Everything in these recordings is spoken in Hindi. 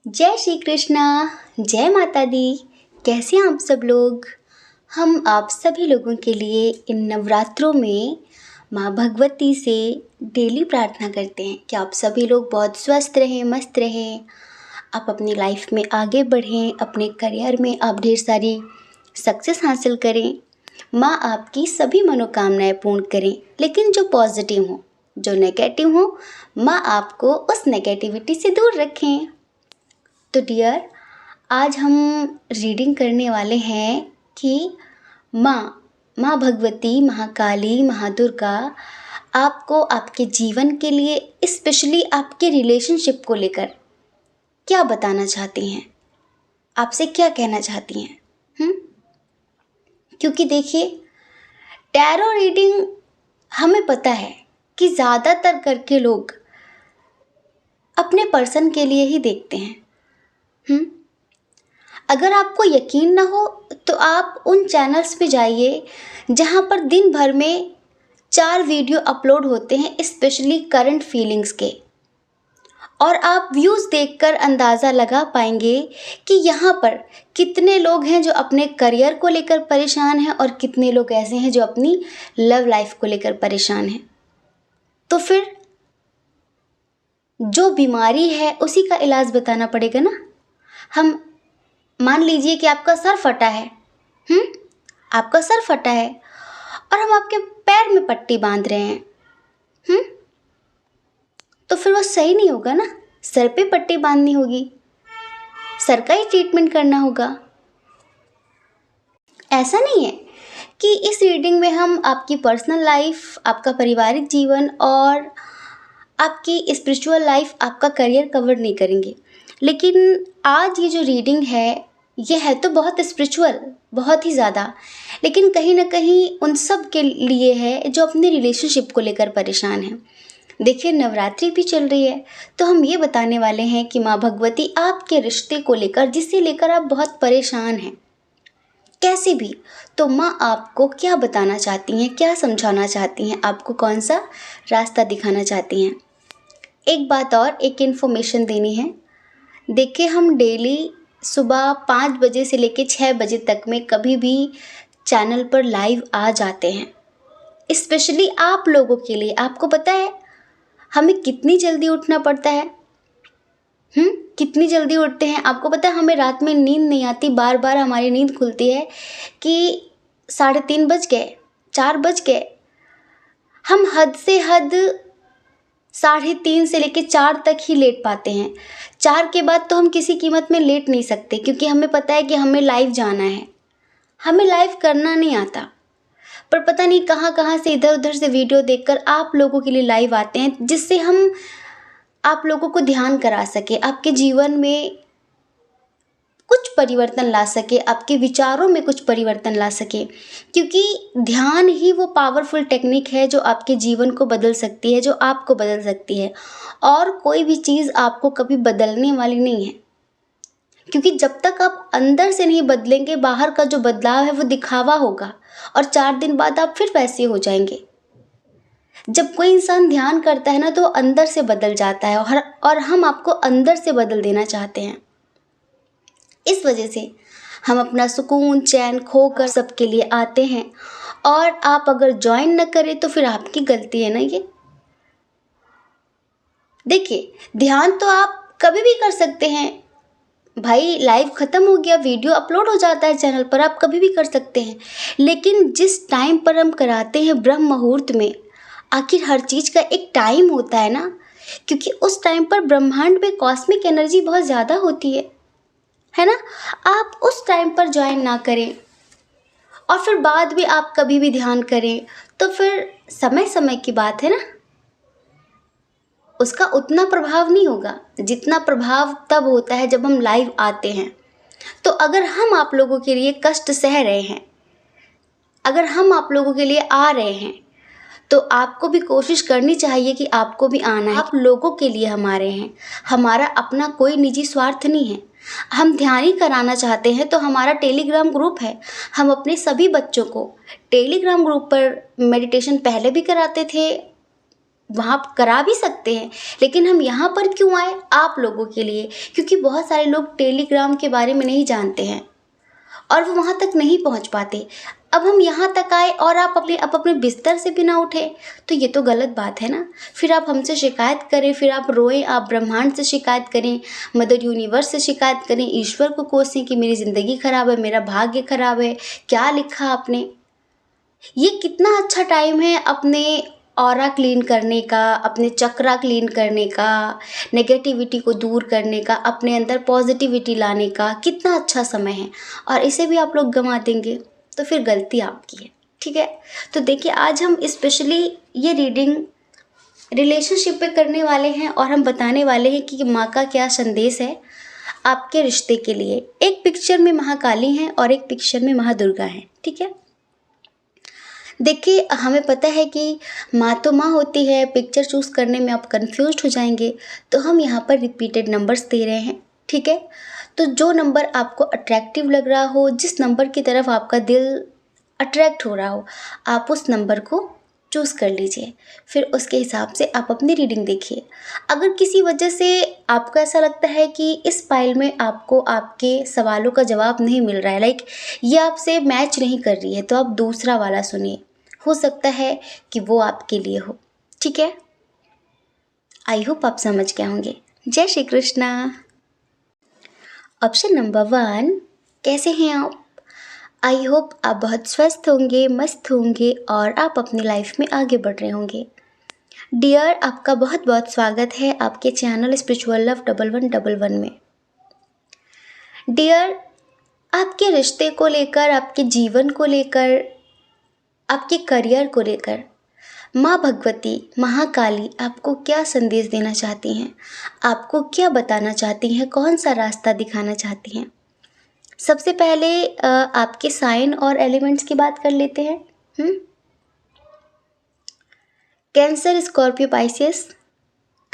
जय श्री कृष्णा। जय माता दी। कैसे हैं आप सब लोग। हम आप सभी लोगों के लिए इन नवरात्रों में माँ भगवती से डेली प्रार्थना करते हैं कि आप सभी लोग बहुत स्वस्थ रहें, मस्त रहें, आप अपनी लाइफ में आगे बढ़ें, अपने करियर में आप ढेर सारी सक्सेस हासिल करें, माँ आपकी सभी मनोकामनाएं पूर्ण करें। लेकिन जो पॉजिटिव हो, जो नेगेटिव हो, माँ आपको उस नेगेटिविटी से दूर रखें। तो डियर, आज हम रीडिंग करने वाले हैं कि माँ भगवती, महाकाली, महादुर्गा आपको आपके जीवन के लिए, स्पेशली आपके रिलेशनशिप को लेकर क्या बताना चाहती हैं, आपसे क्या कहना चाहती हैं। क्योंकि देखिए, टैरो रीडिंग हमें पता है कि ज़्यादातर करके लोग अपने पर्सन के लिए ही देखते हैं। अगर आपको यकीन ना हो तो आप उन चैनल्स पे जाइए जहाँ पर दिन भर में 4 वीडियो अपलोड होते हैं, स्पेशली करंट फीलिंग्स के, और आप व्यूज़ देखकर अंदाज़ा लगा पाएंगे कि यहाँ पर कितने लोग हैं जो अपने करियर को लेकर परेशान हैं और कितने लोग ऐसे हैं जो अपनी लव लाइफ को लेकर परेशान हैं। तो फिर जो बीमारी है उसी का इलाज बताना पड़ेगा ना। हम मान लीजिए कि आपका सर फटा है, आपका सर फटा है और हम आपके पैर में पट्टी बांध रहे हैं, तो फिर वो सही नहीं होगा ना। सर पे पट्टी बांधनी होगी, सर का ही ट्रीटमेंट करना होगा। ऐसा नहीं है कि इस रीडिंग में हम आपकी पर्सनल लाइफ, आपका पारिवारिक जीवन और आपकी स्पिरिचुअल लाइफ, आपका करियर कवर नहीं करेंगे। लेकिन आज ये जो रीडिंग है, ये है तो बहुत स्पिरिचुअल, बहुत ही ज़्यादा, लेकिन कहीं ना कहीं उन सब के लिए है जो अपने रिलेशनशिप को लेकर परेशान हैं। देखिए, नवरात्रि भी चल रही है, तो हम ये बताने वाले हैं कि माँ भगवती आपके रिश्ते को लेकर, जिससे लेकर आप बहुत परेशान हैं कैसे भी, तो माँ आपको क्या बताना चाहती हैं, क्या समझाना चाहती हैं, आपको कौन सा रास्ता दिखाना चाहती हैं। एक बात और, एक इन्फॉर्मेशन देनी है। देखिए, हम डेली सुबह 5 बजे से लेकर 6 बजे तक में कभी भी चैनल पर लाइव आ जाते हैं, स्पेशली आप लोगों के लिए। आपको पता है हमें कितनी जल्दी उठना पड़ता है, कितनी जल्दी उठते हैं। आपको पता है हमें रात में नींद नहीं आती, बार बार हमारी नींद खुलती है कि 3:30 बज गए, 4 बज गए। हम हद से हद 3:30 से लेकर 4 तक ही लेट पाते हैं। 4 के बाद तो हम किसी कीमत में लेट नहीं सकते, क्योंकि हमें पता है कि हमें लाइव जाना है। हमें लाइव करना नहीं आता, पर पता नहीं कहाँ कहाँ से, इधर उधर से वीडियो देखकर आप लोगों के लिए लाइव आते हैं, जिससे हम आप लोगों को ध्यान करा सके, आपके जीवन में कुछ परिवर्तन ला सके, आपके विचारों में कुछ परिवर्तन ला सके। क्योंकि ध्यान ही वो पावरफुल टेक्निक है जो आपके जीवन को बदल सकती है, जो आपको बदल सकती है, और कोई भी चीज़ आपको कभी बदलने वाली नहीं है। क्योंकि जब तक आप अंदर से नहीं बदलेंगे, बाहर का जो बदलाव है वो दिखावा होगा, और 4 दिन बाद आप फिर वैसे हो जाएंगे। जब कोई इंसान ध्यान करता है ना, तो अंदर से बदल जाता है, और हम आपको अंदर से बदल देना चाहते हैं। इस वजह से हम अपना सुकून, चैन खोकर सबके लिए आते हैं, और आप अगर ज्वाइन न करें तो फिर आपकी गलती है ना ये। देखिए, ध्यान तो आप कभी भी कर सकते हैं भाई। लाइव ख़त्म हो गया, वीडियो अपलोड हो जाता है चैनल पर, आप कभी भी कर सकते हैं। लेकिन जिस टाइम पर हम कराते हैं, ब्रह्म मुहूर्त में, आखिर हर चीज़ का एक टाइम होता है ना। क्योंकि उस टाइम पर ब्रह्मांड में कॉस्मिक एनर्जी बहुत ज़्यादा होती है ना। आप उस टाइम पर ज्वाइन ना करें और फिर बाद में आप कभी भी ध्यान करें, तो फिर समय समय की बात है ना, उसका उतना प्रभाव नहीं होगा जितना प्रभाव तब होता है जब हम लाइव आते हैं। तो अगर हम आप लोगों के लिए कष्ट सह रहे हैं, अगर हम आप लोगों के लिए आ रहे हैं, तो आपको भी कोशिश करनी चाहिए कि आपको भी आना है। आप लोगों के लिए हम आ रहे हैं, हमारा अपना कोई निजी स्वार्थ नहीं है। हम ध्यान ही कराना चाहते हैं, तो हमारा टेलीग्राम ग्रुप है। हम अपने सभी बच्चों को टेलीग्राम ग्रुप पर मेडिटेशन पहले भी कराते थे, वहाँ आप करा भी सकते हैं, लेकिन हम यहाँ पर क्यों आए? आप लोगों के लिए, क्योंकि बहुत सारे लोग टेलीग्राम के बारे में नहीं जानते हैं और वो वहाँ तक नहीं पहुँच पाते। अब हम यहाँ तक आए और आप अपने बिस्तर से भी ना उठे, तो ये तो गलत बात है ना। फिर आप हमसे शिकायत करें, फिर आप रोएं, आप ब्रह्मांड से शिकायत करें, मदर यूनिवर्स से शिकायत करें, ईश्वर को कोसें कि मेरी ज़िंदगी ख़राब है, मेरा भाग्य ख़राब है, क्या लिखा आपने। ये कितना अच्छा टाइम है अपने ऑरा क्लीन करने का, अपने चक्रा क्लीन करने का, नेगेटिविटी को दूर करने का, अपने अंदर पॉजिटिविटी लाने का, कितना अच्छा समय है। और इसे भी आप लोग गंवा देंगे तो फिर गलती आपकी है, ठीक है। तो देखिए, आज हम स्पेशली ये रीडिंग रिलेशनशिप पे करने वाले हैं और हम बताने वाले हैं कि माँ का क्या संदेश है आपके रिश्ते के लिए। एक पिक्चर में महाकाली हैं और एक पिक्चर में महादुर्गा हैं, ठीक है। देखिए, हमें पता है कि माँ तो माँ होती है, पिक्चर चूज़ करने में आप कंफ्यूज हो जाएंगे, तो हम यहाँ पर रिपीटेड नंबर्स दे रहे हैं, ठीक है। तो जो नंबर आपको अट्रैक्टिव लग रहा हो, जिस नंबर की तरफ आपका दिल अट्रैक्ट हो रहा हो, आप उस नंबर को चूज़ कर लीजिए। फिर उसके हिसाब से आप अपनी रीडिंग देखिए। अगर किसी वजह से आपको ऐसा लगता है कि इस फाइल में आपको आपके सवालों का जवाब नहीं मिल रहा है, लाइक ये आपसे मैच नहीं कर रही है, तो आप दूसरा वाला सुनिए, हो सकता है कि वो आपके लिए हो, ठीक है। आई होप आप समझ गए होंगे। जय श्री कृष्णा। ऑप्शन नंबर 1, कैसे हैं आप? आई होप आप बहुत स्वस्थ होंगे, मस्त होंगे और आप अपनी लाइफ में आगे बढ़ रहे होंगे। डियर, आपका बहुत बहुत स्वागत है आपके चैनल स्पिरिचुअल लव 1111 में। डियर, आपके रिश्ते को लेकर, आपके जीवन को लेकर, आपके करियर को लेकर माँ भगवती, महाकाली आपको क्या संदेश देना चाहती हैं? आपको क्या बताना चाहती हैं? कौन सा रास्ता दिखाना चाहती हैं? सबसे पहले आपके साइन और एलिमेंट्स की बात कर लेते हैं। कैंसर, स्कॉर्पियो, पाइसेस,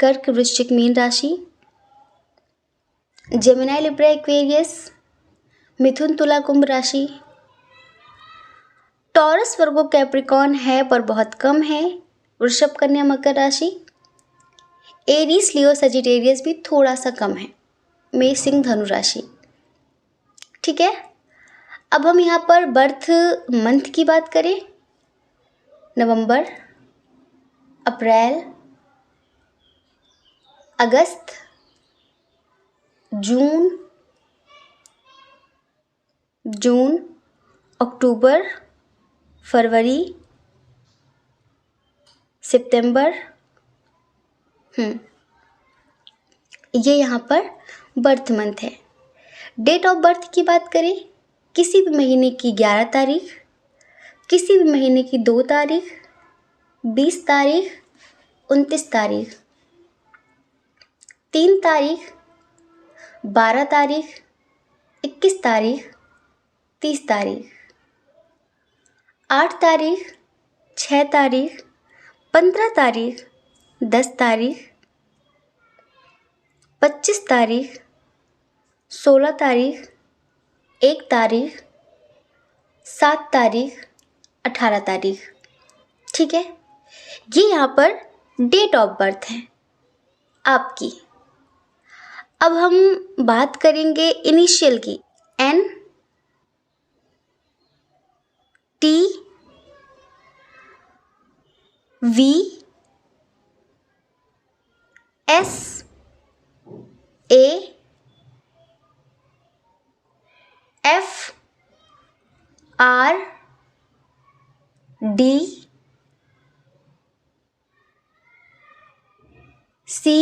कर्क, वृश्चिक, मीन राशि, जेमिनी, लिब्रा, एक्वेरियस, मिथुन, तुला, कुंभ राशि, टॉरस, वर्गो, कैप्रिकॉन है पर बहुत कम है, वृषभ, कन्या, मकर राशि, एरीज, लियो, सजिटेरियस भी थोड़ा सा कम है, मेष, सिंह, धनु राशि, ठीक है। अब हम यहाँ पर बर्थ मंथ की बात करें, नवंबर, अप्रैल, अगस्त, जून, अक्टूबर, फरवरी, सितंबर, ये यहाँ पर बर्थ मंथ है। डेट ऑफ बर्थ की बात करें, किसी भी महीने की 11 तारीख, किसी भी महीने की 2 तारीख, 20 तारीख, 29 तारीख, 3 तारीख, 12 तारीख, 21 तारीख, 30 तारीख, 8 तारीख, 6 तारीख, 15 तारीख, 10 तारीख, 25 तारीख, 16 तारीख, 1 तारीख, 7 तारीख, 18 तारीख, ठीक है। ये यहाँ पर डेट ऑफ बर्थ है आपकी। अब हम बात करेंगे इनिशियल की, N, T, V, S, A, F, R, D, C,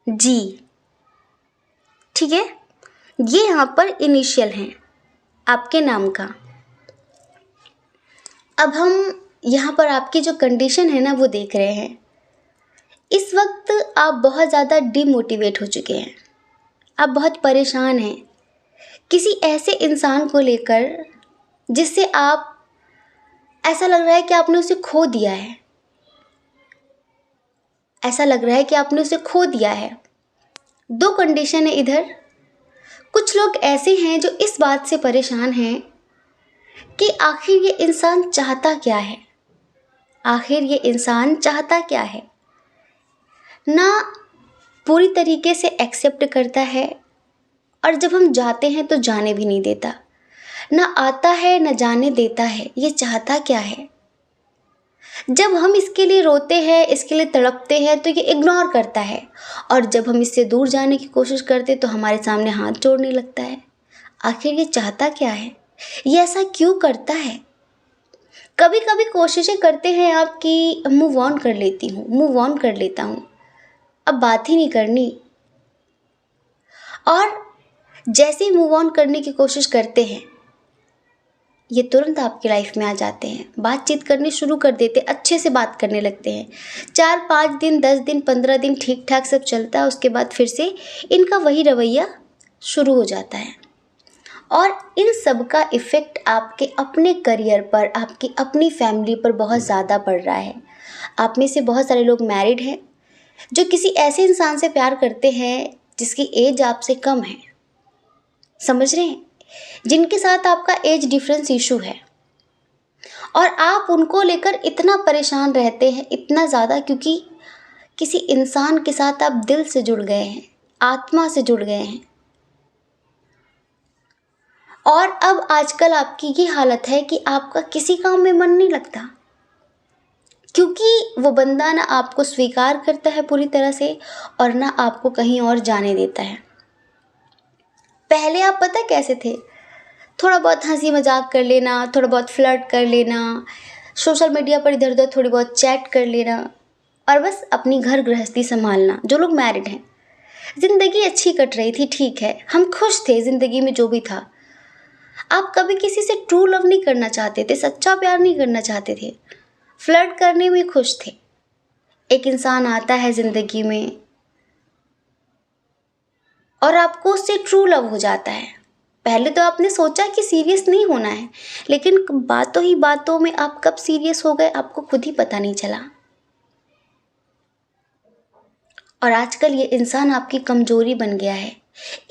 G, ठीक है। ये यहाँ पर इनिशियल हैं आपके नाम का। अब हम यहाँ पर आपकी जो कंडीशन है ना वो देख रहे हैं। इस वक्त आप बहुत ज़्यादा डिमोटिवेट हो चुके हैं, आप बहुत परेशान हैं किसी ऐसे इंसान को लेकर जिससे आप, ऐसा लग रहा है कि आपने उसे खो दिया है, ऐसा लग रहा है कि आपने उसे खो दिया है। 2 कंडीशन है इधर। कुछ लोग ऐसे हैं जो इस बात से परेशान हैं कि आखिर ये इंसान चाहता क्या है, आखिर ये इंसान चाहता क्या है। ना पूरी तरीके से एक्सेप्ट करता है, और जब हम जाते हैं तो जाने भी नहीं देता। ना आता है ना जाने देता है, ये चाहता क्या है। जब हम इसके लिए रोते हैं, इसके लिए तड़पते हैं, तो ये इग्नोर करता है, और जब हम इससे दूर जाने की कोशिश करते तो हमारे सामने हाथ जोड़ने लगता है। आखिर ये चाहता क्या है, ये ऐसा क्यों करता है। कभी कभी कोशिशें करते हैं आप कि मूव ऑन कर लेती हूँ, मूव ऑन कर लेता हूँ, अब बात ही नहीं करनी। और जैसे ही मूव ऑन करने की कोशिश करते हैं, ये तुरंत आपकी लाइफ में आ जाते हैं, बातचीत करनी शुरू कर देते हैं, अच्छे से बात करने लगते हैं। 4-5 दिन, 10 दिन, 15 दिन ठीक ठाक सब चलता है, उसके बाद फिर से इनका वही रवैया शुरू हो जाता है। और इन सब का इफ़ेक्ट आपके अपने करियर पर, आपकी अपनी फैमिली पर बहुत ज़्यादा पड़ रहा है। आप में से बहुत सारे लोग मैरिड हैं जो किसी ऐसे इंसान से प्यार करते हैं जिसकी एज आपसे कम है, समझ रहे हैं, जिनके साथ आपका एज डिफरेंस इशू है, और आप उनको लेकर इतना परेशान रहते हैं, इतना ज़्यादा, क्योंकि किसी इंसान के साथ आप दिल से जुड़ गए हैं, आत्मा से जुड़ गए हैं। और अब आजकल आपकी ये हालत है कि आपका किसी काम में मन नहीं लगता, क्योंकि वो बंदा ना आपको स्वीकार करता है पूरी तरह से, और ना आपको कहीं और जाने देता है। पहले आप पता कैसे थे, थोड़ा बहुत हंसी मजाक कर लेना, थोड़ा बहुत फ्लर्ट कर लेना, सोशल मीडिया पर इधर उधर थोड़ी बहुत चैट कर लेना, और बस अपनी घर गृहस्थी संभालना। जो लोग मैरिड हैं, ज़िंदगी अच्छी कट रही थी, ठीक है, हम खुश थे ज़िंदगी में जो भी था। आप कभी किसी से ट्रू लव नहीं करना चाहते थे, सच्चा प्यार नहीं करना चाहते थे, फ्लर्ट करने में खुश थे। एक इंसान आता है ज़िंदगी में और आपको उससे ट्रू लव हो जाता है। पहले तो आपने सोचा कि सीरियस नहीं होना है, लेकिन बातों ही बातों में आप कब सीरियस हो गए आपको खुद ही पता नहीं चला। और आजकल ये इंसान आपकी कमजोरी बन गया है,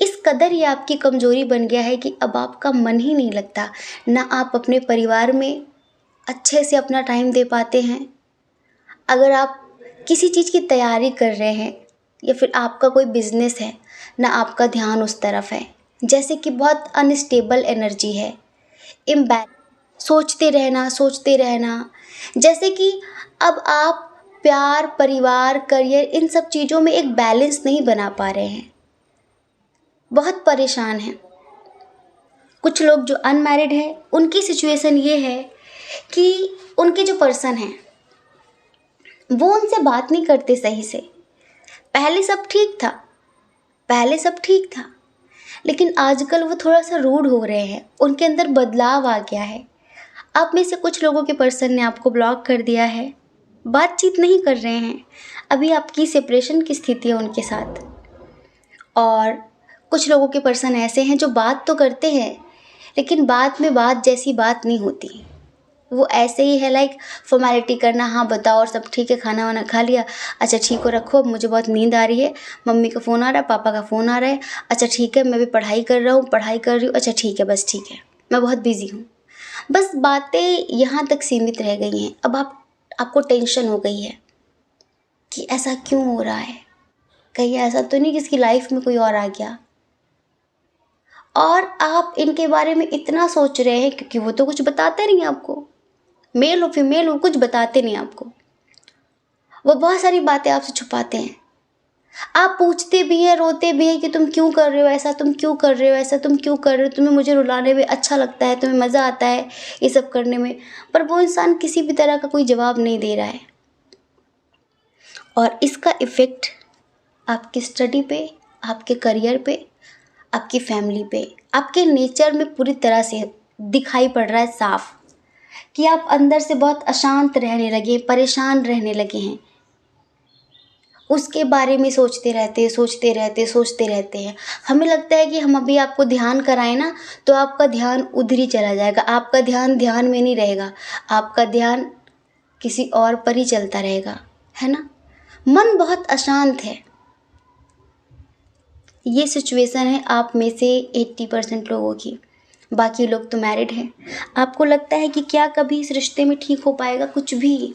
इस कदर ये आपकी कमजोरी बन गया है कि अब आपका मन ही नहीं लगता, ना आप अपने परिवार में अच्छे से अपना टाइम दे पाते हैं। अगर आप किसी चीज़ की तैयारी कर रहे हैं या फिर आपका कोई बिजनेस है, ना आपका ध्यान उस तरफ है, जैसे कि बहुत अनस्टेबल एनर्जी है, इम्बैलेंस, सोचते रहना, जैसे कि अब आप प्यार, परिवार, करियर, इन सब चीज़ों में एक बैलेंस नहीं बना पा रहे हैं, बहुत परेशान हैं। कुछ लोग जो अनमैरिड हैं, उनकी सिचुएशन ये है कि उनके जो पर्सन हैं वो उनसे बात नहीं करते सही से। पहले सब ठीक था, लेकिन आजकल वो थोड़ा सा रूड हो रहे हैं, उनके अंदर बदलाव आ गया है। आप में से कुछ लोगों के पर्सन ने आपको ब्लॉक कर दिया है, बातचीत नहीं कर रहे हैं, अभी आपकी सेपरेशन की स्थिति है उनके साथ। और कुछ लोगों के पर्सन ऐसे हैं जो बात तो करते हैं, लेकिन बात में बात जैसी बात नहीं होती, वो ऐसे ही है, लाइक फॉर्मेलिटी करना, हाँ बताओ और सब ठीक है, खाना वाना खा लिया, अच्छा ठीक हो, रखो, मुझे बहुत नींद आ रही है, मम्मी का फ़ोन आ रहा है, पापा का फ़ोन आ रहा है, अच्छा ठीक है, मैं भी पढ़ाई कर रही हूँ, अच्छा ठीक है, बस ठीक है, मैं बहुत बिज़ी हूँ। बस बातें यहाँ तक सीमित रह गई हैं। अब आपको टेंशन हो गई है कि ऐसा क्यों हो रहा है, कहीं ऐसा तो नहीं कि इसकी लाइफ में कोई और आ गया। और आप इनके बारे में इतना सोच रहे हैं क्योंकि वो तो कुछ बताते नहीं आपको, मेल हो फीमेल हो, कुछ बताते नहीं आपको, वो बहुत सारी बातें आपसे छुपाते हैं। आप पूछते भी हैं, रोते भी हैं कि तुम क्यों कर रहे हो ऐसा, तुम क्यों कर रहे हो ऐसा, तुम क्यों कर रहे हो, तुम्हें मुझे रुलाने में अच्छा लगता है, तुम्हें मज़ा आता है ये सब करने में, पर वो इंसान किसी भी तरह का कोई जवाब नहीं दे रहा है। और इसका इफ़ेक्ट आपकी स्टडी पे, आपके करियर पे, आपकी फैमिली पे, आपके नेचर में पूरी तरह से दिखाई पड़ रहा है साफ, कि आप अंदर से बहुत अशांत रहने लगे, परेशान रहने लगे हैं। उसके बारे में सोचते रहते हैं। हमें लगता है कि हम अभी आपको ध्यान कराएं ना, तो आपका ध्यान उधर ही चला जाएगा, आपका ध्यान ध्यान में नहीं रहेगा, आपका ध्यान किसी और पर ही चलता रहेगा, है ना। मन बहुत अशांत है। ये सिचुएशन है आप में से 80% लोगों की। बाकी लोग तो मैरिड हैं। आपको लगता है कि क्या कभी इस रिश्ते में ठीक हो पाएगा, कुछ भी,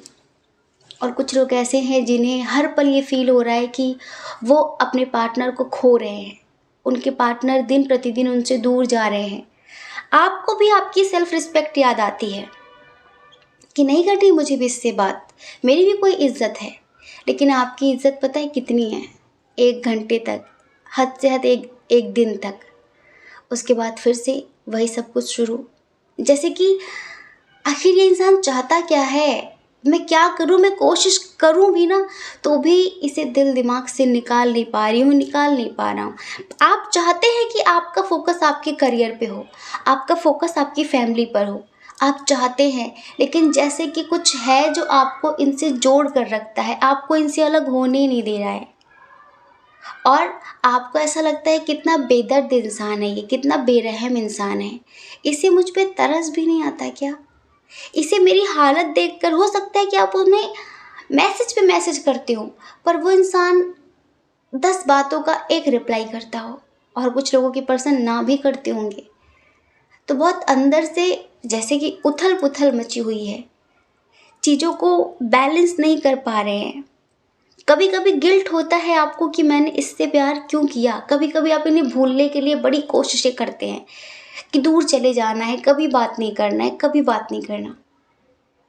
और कुछ लोग ऐसे हैं जिन्हें हर पल ये फ़ील हो रहा है कि वो अपने पार्टनर को खो रहे हैं। उनके पार्टनर दिन प्रतिदिन उनसे दूर जा रहे हैं। आपको भी आपकी सेल्फ़ रिस्पेक्ट याद आती है कि नहीं करनी मुझे भी इससे बात, मेरी भी कोई इज़्ज़त है। लेकिन आपकी इज़्ज़त पता है कितनी है? 1 घंटे तक, हद से हद 1 दिन तक। उसके बाद फिर से वही सब कुछ शुरू। जैसे कि आखिर ये इंसान चाहता क्या है? मैं क्या करूँ? मैं कोशिश करूँ भी ना तो भी इसे दिल दिमाग से निकाल नहीं पा रही हूँ, निकाल नहीं पा रहा हूँ। आप चाहते हैं कि आपका फ़ोकस आपके करियर पे हो, आपका फ़ोकस आपकी फैमिली पर हो। आप चाहते हैं, लेकिन जैसे कि कुछ है जो आपको इनसे जोड़ कर रखता है, आपको इनसे अलग होने ही नहीं दे रहा है। और आपको ऐसा लगता है कितना बेदर्द इंसान है ये, कितना बेरहम इंसान है। इसे मुझ पे तरस भी नहीं आता क्या? इसे मेरी हालत देखकर हो सकता है कि आप उन्हें मैसेज पे मैसेज करते हो, पर वो इंसान 10 बातों का एक रिप्लाई करता हो, और कुछ लोगों की पर्सन ना भी करते होंगे। तो बहुत अंदर से जैसे कि उथल-पुथल मची हुई है। चीज़ों को बैलेंस नहीं कर पा रहे हैं। कभी-कभी गिल्ट होता है आपको कि मैंने इससे प्यार क्यों किया? कभी-कभी आप इन्हें भूलने के लिए बड़ी कोशिशें करते हैं कि दूर चले जाना है, कभी बात नहीं करना है, कभी बात नहीं करना।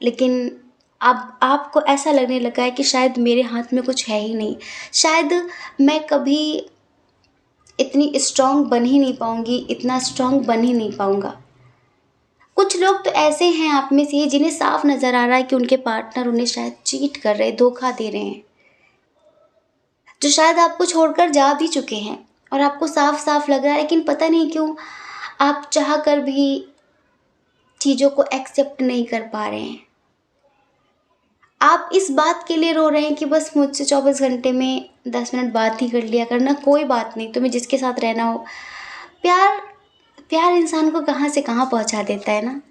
लेकिन अब आपको ऐसा लगने लगा है कि शायद मेरे हाथ में कुछ है ही नहीं। शायद मैं कभी इतनी स्ट्रॉन्ग बन ही नहीं पाऊँगी, इतना स्ट्रॉन्ग बन ही नहीं पाऊँगा। कुछ लोग तो ऐसे हैं आप में से जिन्हें साफ नज़र आ रहा है कि उनके पार्टनर उन्हें शायद चीट कर रहे हैं, धोखा दे रहे हैं। जो शायद आपको छोड़कर जा भी चुके हैं और आपको साफ-साफ लग रहा है, लेकिन पता नहीं क्यों आप चाह कर भी चीज़ों को एक्सेप्ट नहीं कर पा रहे हैं। आप इस बात के लिए रो रहे हैं कि बस मुझसे 24 घंटे में 10 मिनट बात ही कर लिया करना, कोई बात नहीं, तुम्हें जिसके साथ रहना हो। प्यार प्यार इंसान को कहाँ से कहाँ पहुँचा देता है ना।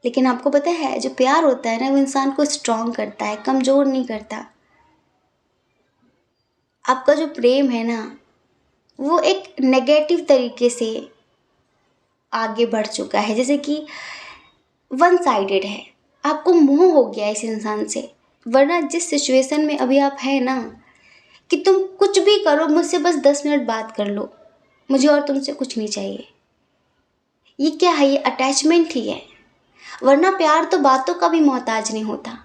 लेकिन आपको पता है जो प्यार होता है ना, वो इंसान को स्ट्रॉन्ग करता है, कमज़ोर नहीं करता। आपका जो प्रेम है ना, वो एक नेगेटिव तरीके से आगे बढ़ चुका है, जैसे कि वन साइडेड है। आपको मोह हो गया है इस इंसान से। वरना जिस सिचुएशन में अभी आप हैं ना, कि तुम कुछ भी करो, मुझसे बस 10 मिनट बात कर लो, मुझे और तुमसे कुछ नहीं चाहिए। ये क्या है? ये अटैचमेंट ही है। वरना प्यार तो बातों का भी मोहताज नहीं होता।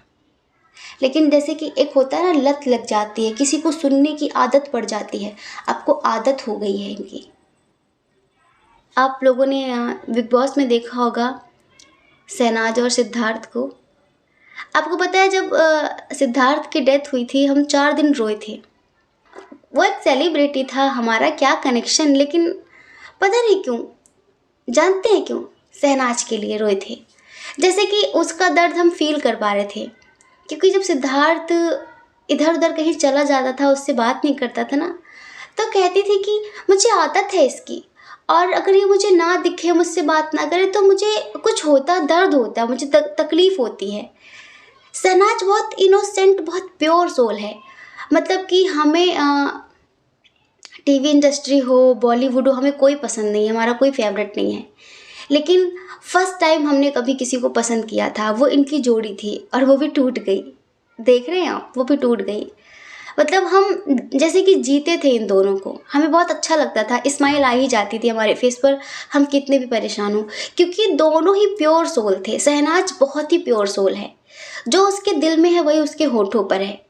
लेकिन जैसे कि एक होता है ना, लत लग जाती है, किसी को सुनने की आदत पड़ जाती है। आपको आदत हो गई है इनकी। आप लोगों ने बिग बॉस में देखा होगा शहनाज और सिद्धार्थ को। आपको पता है जब सिद्धार्थ की डेथ हुई थी, हम 4 दिन रोए थे। वो एक सेलिब्रिटी था, हमारा क्या कनेक्शन, लेकिन पता नहीं क्यों, जानते हैं क्यों? शहनाज के लिए रोए थे। जैसे कि उसका दर्द हम फ़ील कर पा रहे थे, क्योंकि जब सिद्धार्थ इधर-उधर कहीं चला जाता था, उससे बात नहीं करता था ना, तो कहती थी कि मुझे आदत है इसकी, और अगर ये मुझे ना दिखे, मुझसे बात ना करे, तो मुझे कुछ होता, दर्द होता, मुझे तकलीफ़ होती है। शहनाज बहुत इनोसेंट, बहुत प्योर सोल है। मतलब कि हमें टीवी इंडस्ट्री हो, बॉलीवुड हो, हमें कोई पसंद नहीं है, हमारा कोई फेवरेट नहीं है। लेकिन फर्स्ट टाइम हमने कभी किसी को पसंद किया था, वो इनकी जोड़ी थी, और वो भी टूट गई। देख रहे हैं आप, वो भी टूट गई। मतलब हम जैसे कि जीते थे इन दोनों को, हमें बहुत अच्छा लगता था, स्माइल आ ही जाती थी हमारे फेस पर, हम कितने भी परेशान हों, क्योंकि दोनों ही प्योर सोल थे। शहनाज बहुत ही प्योर सोल है, जो उसके दिल में है वही उसके होठों पर है।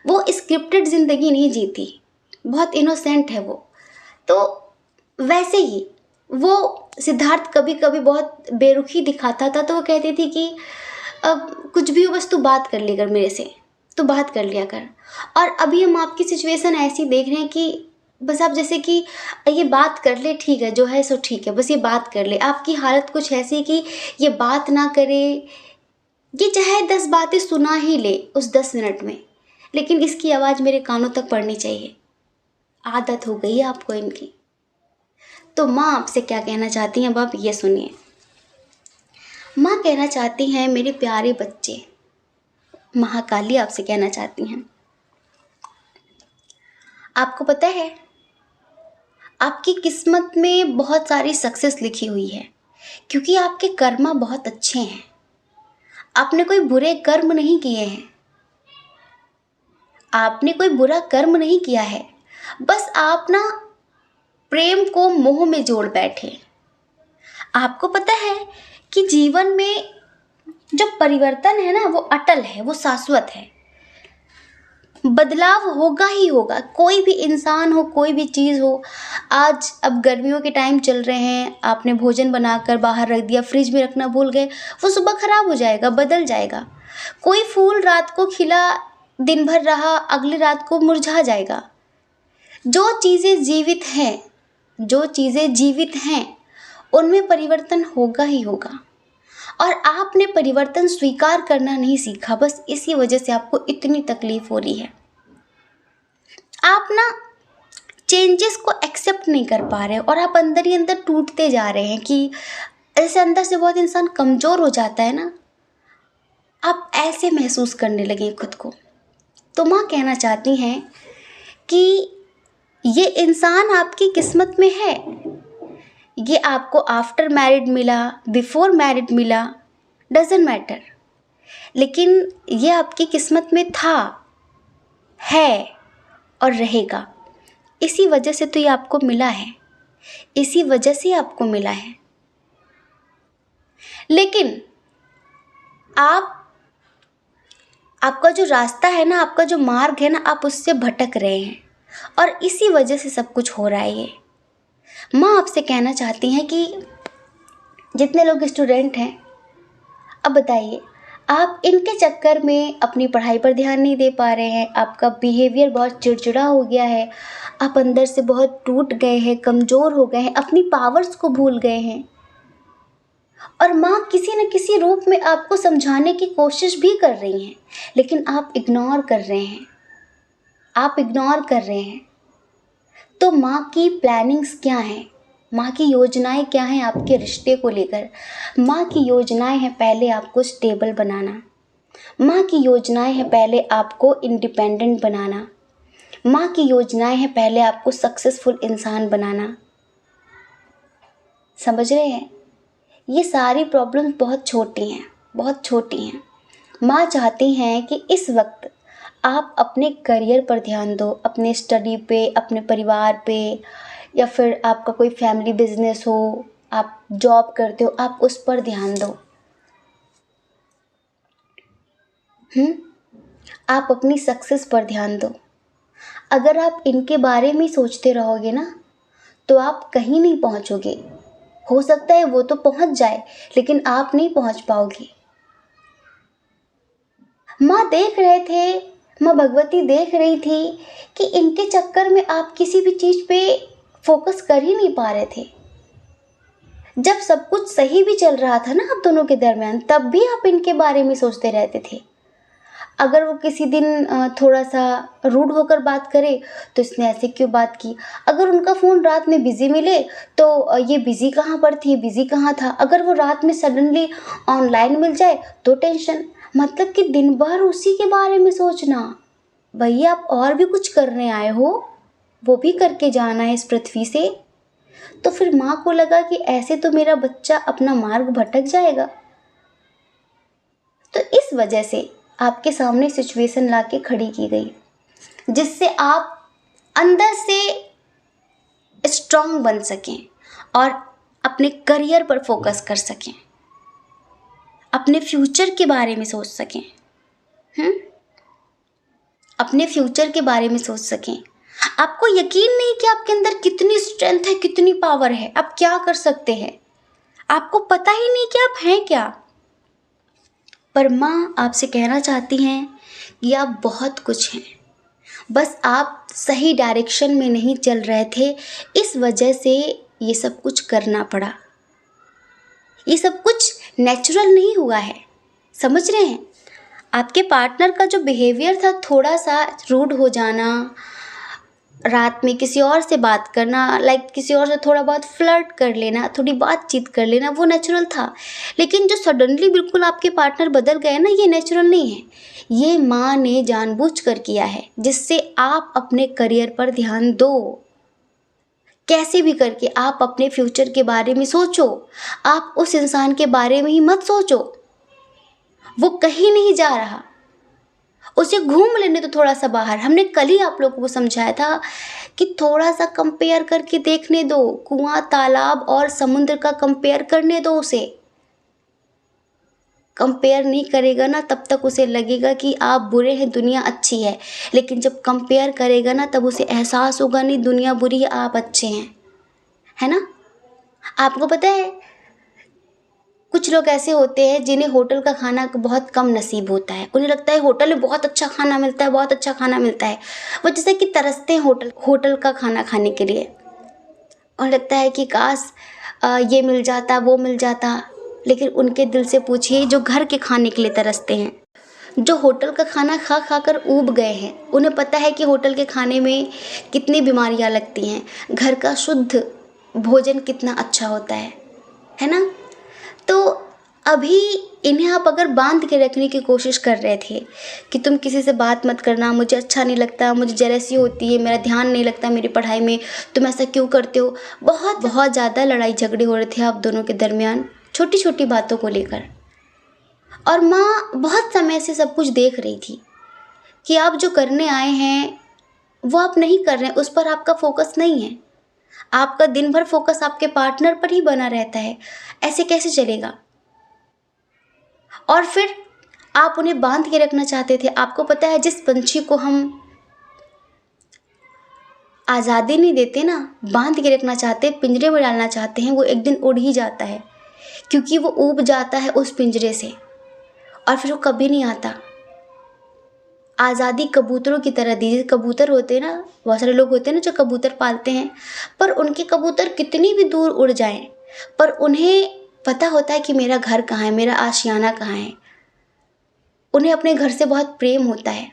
वो स्क्रिप्टेड ज़िंदगी नहीं जीती, बहुत इनोसेंट है वो। तो वैसे ही वो सिद्धार्थ कभी कभी बहुत बेरुखी दिखाता था, तो वो कहती थी कि अब कुछ भी हो, बस तू बात कर लिया कर मेरे से, तू बात कर लिया कर। और अभी हम आपकी सिचुएशन ऐसी देख रहे हैं कि बस आप जैसे कि ये बात कर ले, ठीक है, जो है सो ठीक है, बस ये बात कर ले। आपकी हालत कुछ ऐसी कि ये बात ना करे, ये चाहे 10 बातें सुना ही ले उस 10 मिनट में, लेकिन इसकी आवाज़ मेरे कानों तक पड़नी चाहिए। आदत हो गई है आपको इनकी। तो माँ आपसे क्या कहना चाहती हैं, अब आप ये सुनिए। माँ कहना चाहती हैं, मेरे प्यारे बच्चे, महाकाली आपसे कहना चाहती हैं, आपको पता है आपकी किस्मत में बहुत सारी सक्सेस लिखी हुई है, क्योंकि आपके कर्मा बहुत अच्छे हैं। आपने कोई बुरे कर्म नहीं किए हैं, आपने कोई बुरा कर्म नहीं किया है, बस आप ना प्रेम को मोह में जोड़ बैठे। आपको पता है कि जीवन में जो परिवर्तन है ना वो अटल है, वो शाश्वत है। बदलाव होगा ही होगा, कोई भी इंसान हो, कोई भी चीज़ हो। आज अब गर्मियों के टाइम चल रहे हैं, आपने भोजन बनाकर बाहर रख दिया, फ्रिज में रखना भूल गए, वो सुबह खराब हो जाएगा, बदल जाएगा। कोई फूल रात को खिला, दिन भर रहा, अगली रात को मुरझा जाएगा। जो चीज़ें जीवित हैं, जो चीज़ें जीवित हैं उनमें परिवर्तन होगा ही होगा। और आपने परिवर्तन स्वीकार करना नहीं सीखा, बस इसी वजह से आपको इतनी तकलीफ हो रही है। आप ना चेंजेस को एक्सेप्ट नहीं कर पा रहे और आप अंदर ही अंदर टूटते जा रहे हैं कि ऐसे अंदर से बहुत इंसान कमज़ोर हो जाता है ना, आप ऐसे महसूस करने लगे खुद को। तो माँ कहना चाहती हैं कि ये इंसान आपकी किस्मत में है, ये आपको आफ्टर मैरिड मिला, बिफोर मैरिड मिला, डजेंट मैटर, लेकिन ये आपकी किस्मत में था, है और रहेगा। इसी वजह से तो ये आपको मिला है, इसी वजह से आपको मिला है। लेकिन आपका जो रास्ता है ना, आपका जो मार्ग है ना, आप उससे भटक रहे हैं और इसी वजह से सब कुछ हो रहा है। ये माँ आपसे कहना चाहती हैं कि जितने लोग स्टूडेंट हैं, अब बताइए, आप इनके चक्कर में अपनी पढ़ाई पर ध्यान नहीं दे पा रहे हैं, आपका बिहेवियर बहुत चिड़चिड़ा हो गया है, आप अंदर से बहुत टूट गए हैं, कमज़ोर हो गए हैं, अपनी पावर्स को भूल गए हैं। और माँ किसी न किसी रूप में आपको समझाने की कोशिश भी कर रही हैं, लेकिन आप इग्नोर कर रहे हैं, आप इग्नोर कर रहे हैं। तो माँ की प्लानिंग्स क्या हैं, माँ की योजनाएं क्या हैं आपके रिश्ते को लेकर? माँ की योजनाएं हैं पहले आपको स्टेबल बनाना, माँ की योजनाएं हैं पहले आपको इंडिपेंडेंट बनाना, माँ की योजनाएं हैं पहले आपको सक्सेसफुल इंसान बनाना। समझ रहे हैं? ये सारी प्रॉब्लम्स बहुत छोटी हैं, बहुत छोटी हैं। माँ चाहती हैं कि इस वक्त आप अपने करियर पर ध्यान दो, अपने स्टडी पे, अपने परिवार पे, या फिर आपका कोई फैमिली बिजनेस हो, आप जॉब करते हो, आप उस पर ध्यान दो। आप अपनी सक्सेस पर ध्यान दो। अगर आप इनके बारे में सोचते रहोगे ना, तो आप कहीं नहीं पहुंचोगे। हो सकता है वो तो पहुंच जाए, लेकिन आप नहीं पहुंच पाओगे। माँ देख रहे थे, माँ भगवती देख रही थी कि इनके चक्कर में आप किसी भी चीज़ पे फोकस कर ही नहीं पा रहे थे। जब सब कुछ सही भी चल रहा था ना आप दोनों के दरमियान, तब भी आप इनके बारे में सोचते रहते थे। अगर वो किसी दिन थोड़ा सा रूड होकर बात करे तो इसने ऐसे क्यों बात की, अगर उनका फ़ोन रात में बिज़ी मिले तो ये बिज़ी कहाँ पर थी, बिज़ी कहाँ था, अगर वो रात में सडनली ऑनलाइन मिल जाए तो टेंशन। मतलब कि दिन भर उसी के बारे में सोचना। भैया आप और भी कुछ करने आए हो, वो भी करके जाना है इस पृथ्वी से। तो फिर माँ को लगा कि ऐसे तो मेरा बच्चा अपना मार्ग भटक जाएगा। तो इस वजह से आपके सामने सिचुएशन लाके खड़ी की गई, जिससे आप अंदर से स्ट्रांग बन सकें और अपने करियर पर फोकस कर सकें, अपने फ्यूचर के बारे में सोच सकें। अपने फ्यूचर के बारे में सोच सकें। आपको यकीन नहीं कि आपके अंदर कितनी स्ट्रेंथ है, कितनी पावर है, आप क्या कर सकते हैं। आपको पता ही नहीं कि आप हैं क्या। पर माँ आपसे कहना चाहती हैं कि आप बहुत कुछ हैं, बस आप सही डायरेक्शन में नहीं चल रहे थे, इस वजह से ये सब कुछ करना पड़ा। ये सब कुछ नेचुरल नहीं हुआ है, समझ रहे हैं? आपके पार्टनर का जो बिहेवियर था, थोड़ा सा रूड हो जाना, रात में किसी और से बात करना, लाइक किसी और से थोड़ा बहुत फ्लर्ट कर लेना, थोड़ी बातचीत कर लेना, वो नेचुरल था। लेकिन जो सडनली बिल्कुल आपके पार्टनर बदल गए ना, ये नेचुरल नहीं है। ये माँ ने जानबूझकर किया है, जिससे आप अपने करियर पर ध्यान दो। कैसे भी करके आप अपने फ्यूचर के बारे में सोचो। आप उस इंसान के बारे में ही मत सोचो, वो कहीं नहीं जा रहा, उसे घूम लेने तो थोड़ा सा बाहर। हमने कल ही आप लोगों को समझाया था कि थोड़ा सा कंपेयर करके देखने दो, कुआं, तालाब और समुद्र का कंपेयर करने दो उसे। कंपेयर नहीं करेगा ना तब तक उसे लगेगा कि आप बुरे हैं, दुनिया अच्छी है। लेकिन जब कंपेयर करेगा ना तब उसे एहसास होगा नहीं दुनिया बुरी है, आप अच्छे हैं, है ना। आपको पता है कुछ लोग ऐसे होते हैं जिन्हें होटल का खाना बहुत कम नसीब होता है। उन्हें लगता है होटल में बहुत अच्छा खाना मिलता है, बहुत अच्छा खाना मिलता है। वो जैसे कि तरसते हैं होटल का खाना खाने के लिए। उन्हें लगता है कि काश ये मिल जाता, वो मिल जाता। लेकिन उनके दिल से पूछिए जो घर के खाने के लिए तरसते हैं, जो होटल का खाना खा खा कर ऊब गए हैं। उन्हें पता है कि होटल के खाने में कितनी बीमारियां लगती हैं, घर का शुद्ध भोजन कितना अच्छा होता है ना। तो अभी इन्हें आप अगर बांध के रखने की कोशिश कर रहे थे कि तुम किसी से बात मत करना, मुझे अच्छा नहीं लगता, मुझे जेलसी होती है, मेरा ध्यान नहीं लगता मेरी पढ़ाई में, तुम ऐसा क्यों करते हो। बहुत बहुत ज़्यादा लड़ाई झगड़े हो रहे थे आप दोनों के दरमियान, छोटी छोटी बातों को लेकर। और माँ बहुत समय से सब कुछ देख रही थी कि आप जो करने आए हैं वो आप नहीं कर रहे हैं, उस पर आपका फोकस नहीं है। आपका दिन भर फोकस आपके पार्टनर पर ही बना रहता है। ऐसे कैसे चलेगा। और फिर आप उन्हें बांध के रखना चाहते थे। आपको पता है जिस पंछी को हम आज़ादी नहीं देते ना, बांध के रखना चाहते, पिंजरे में डालना चाहते हैं, वो एक दिन उड़ ही जाता है, क्योंकि वो ऊब जाता है उस पिंजरे से और फिर वो कभी नहीं आता। आज़ादी कबूतरों की तरह दीजिए। कबूतर होते हैं ना, बहुत सारे लोग होते हैं ना जो कबूतर पालते हैं, पर उनके कबूतर कितनी भी दूर उड़ जाएं, पर उन्हें पता होता है कि मेरा घर कहाँ है, मेरा आशियाना कहाँ है। उन्हें अपने घर से बहुत प्रेम होता है।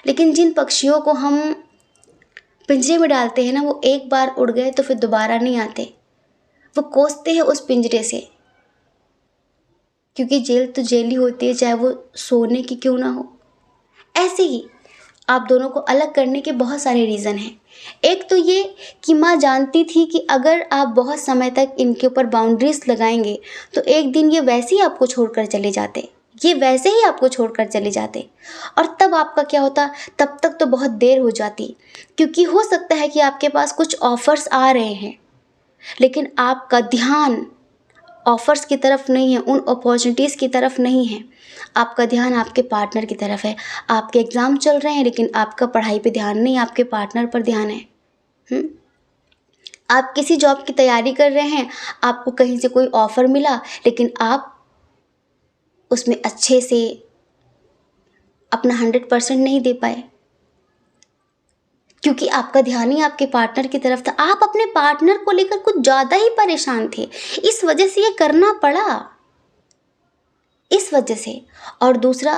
लेकिन जिन पक्षियों को हम पिंजरे में डालते हैं ना, वो एक बार उड़ गए तो फिर दोबारा नहीं आते। वो कोसते हैं उस पिंजरे से, क्योंकि जेल तो जेल ही होती है, चाहे वो सोने की क्यों ना हो। ऐसे ही आप दोनों को अलग करने के बहुत सारे रीज़न हैं। एक तो ये कि माँ जानती थी कि अगर आप बहुत समय तक इनके ऊपर बाउंड्रीज लगाएंगे तो एक दिन ये वैसे ही आपको छोड़कर चले जाते, ये वैसे ही आपको छोड़कर चले जाते। और तब आपका क्या होता, तब तक तो बहुत देर हो जाती, क्योंकि हो सकता है कि आपके पास कुछ ऑफर्स आ रहे हैं, लेकिन आपका ध्यान ऑफर्स की तरफ नहीं है, उन अपॉर्चुनिटीज़ की तरफ नहीं है। आपका ध्यान आपके पार्टनर की तरफ है। आपके एग्ज़ाम चल रहे हैं लेकिन आपका पढ़ाई पे ध्यान नहीं, आपके पार्टनर पर ध्यान है। आप किसी जॉब की तैयारी कर रहे हैं, आपको कहीं से कोई ऑफ़र मिला, लेकिन आप उसमें अच्छे से अपना 100% नहीं दे पाए, क्योंकि आपका ध्यान ही आपके पार्टनर की तरफ था। आप अपने पार्टनर को लेकर कुछ ज़्यादा ही परेशान थे, इस वजह से ये करना पड़ा, इस वजह से। और दूसरा,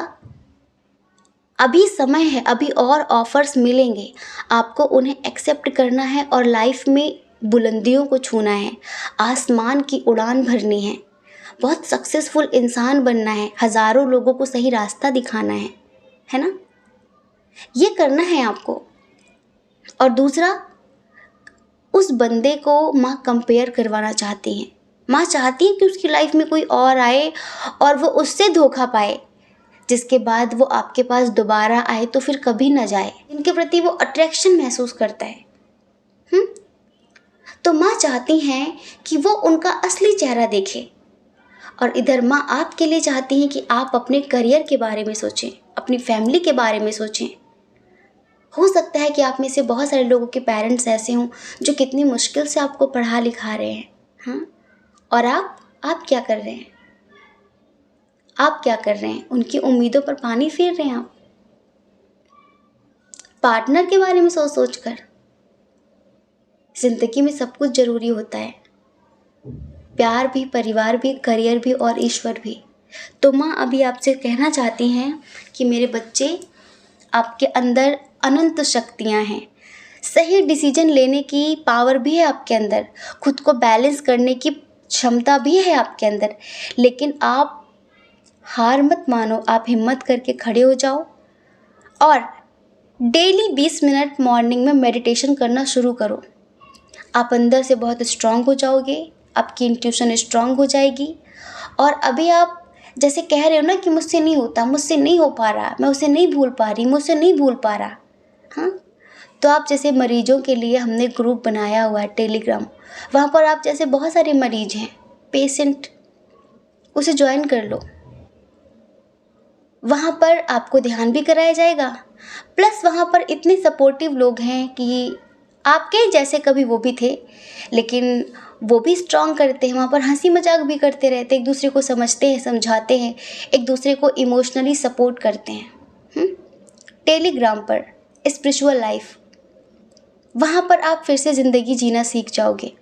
अभी समय है, अभी और ऑफर्स मिलेंगे, आपको उन्हें एक्सेप्ट करना है और लाइफ में बुलंदियों को छूना है, आसमान की उड़ान भरनी है, बहुत सक्सेसफुल इंसान बनना है, हज़ारों लोगों को सही रास्ता दिखाना है ना। ये करना है आपको। और दूसरा, उस बंदे को माँ कंपेयर करवाना चाहती हैं। माँ चाहती है कि उसकी लाइफ में कोई और आए और वो उससे धोखा पाए, जिसके बाद वो आपके पास दोबारा आए तो फिर कभी ना जाए, इनके प्रति वो अट्रैक्शन महसूस करता है। तो माँ चाहती हैं कि वो उनका असली चेहरा देखे। और इधर माँ आपके लिए चाहती हैं कि आप अपने करियर के बारे में सोचें, अपनी फैमिली के बारे में सोचें। हो सकता है कि आप में से बहुत सारे लोगों के पेरेंट्स ऐसे हों जो कितनी मुश्किल से आपको पढ़ा लिखा रहे हैं, हाँ, और आप क्या कर रहे हैं, आप क्या कर रहे हैं, उनकी उम्मीदों पर पानी फेर रहे हैं आप, पार्टनर के बारे में सोच सोच कर। जिंदगी में सब कुछ जरूरी होता है, प्यार भी, परिवार भी, करियर भी और ईश्वर भी। तो माँ अभी आपसे कहना चाहती हैं कि मेरे बच्चे, आपके अंदर अनंत शक्तियाँ हैं, सही डिसीजन लेने की पावर भी है आपके अंदर, खुद को बैलेंस करने की क्षमता भी है आपके अंदर। लेकिन आप हार मत मानो, आप हिम्मत करके खड़े हो जाओ और डेली 20 मिनट मॉर्निंग में मेडिटेशन करना शुरू करो। आप अंदर से बहुत स्ट्रांग हो जाओगे, आपकी इंट्यूशन स्ट्रांग हो जाएगी। और अभी आप जैसे कह रहे हो ना कि मुझसे नहीं होता, मुझसे नहीं हो पा रहा, मैं उसे नहीं भूल पा रही, मुझसे नहीं भूल पा रहा। हाँ, तो आप जैसे मरीजों के लिए हमने ग्रुप बनाया हुआ है टेलीग्राम, वहाँ पर आप जैसे बहुत सारे मरीज हैं, पेशेंट, उसे ज्वाइन कर लो। वहाँ पर आपको ध्यान भी कराया जाएगा, प्लस वहाँ पर इतने सपोर्टिव लोग हैं कि आपके जैसे कभी वो भी थे, लेकिन वो भी स्ट्रॉन्ग करते हैं। वहाँ पर हंसी मजाक भी करते रहते हैं, एक दूसरे को समझते हैं, समझाते हैं, एक दूसरे को इमोशनली सपोर्ट करते हैं। टेलीग्राम पर स्पिरिचुअल लाइफ, वहाँ पर आप फिर से ज़िंदगी जीना सीख जाओगे।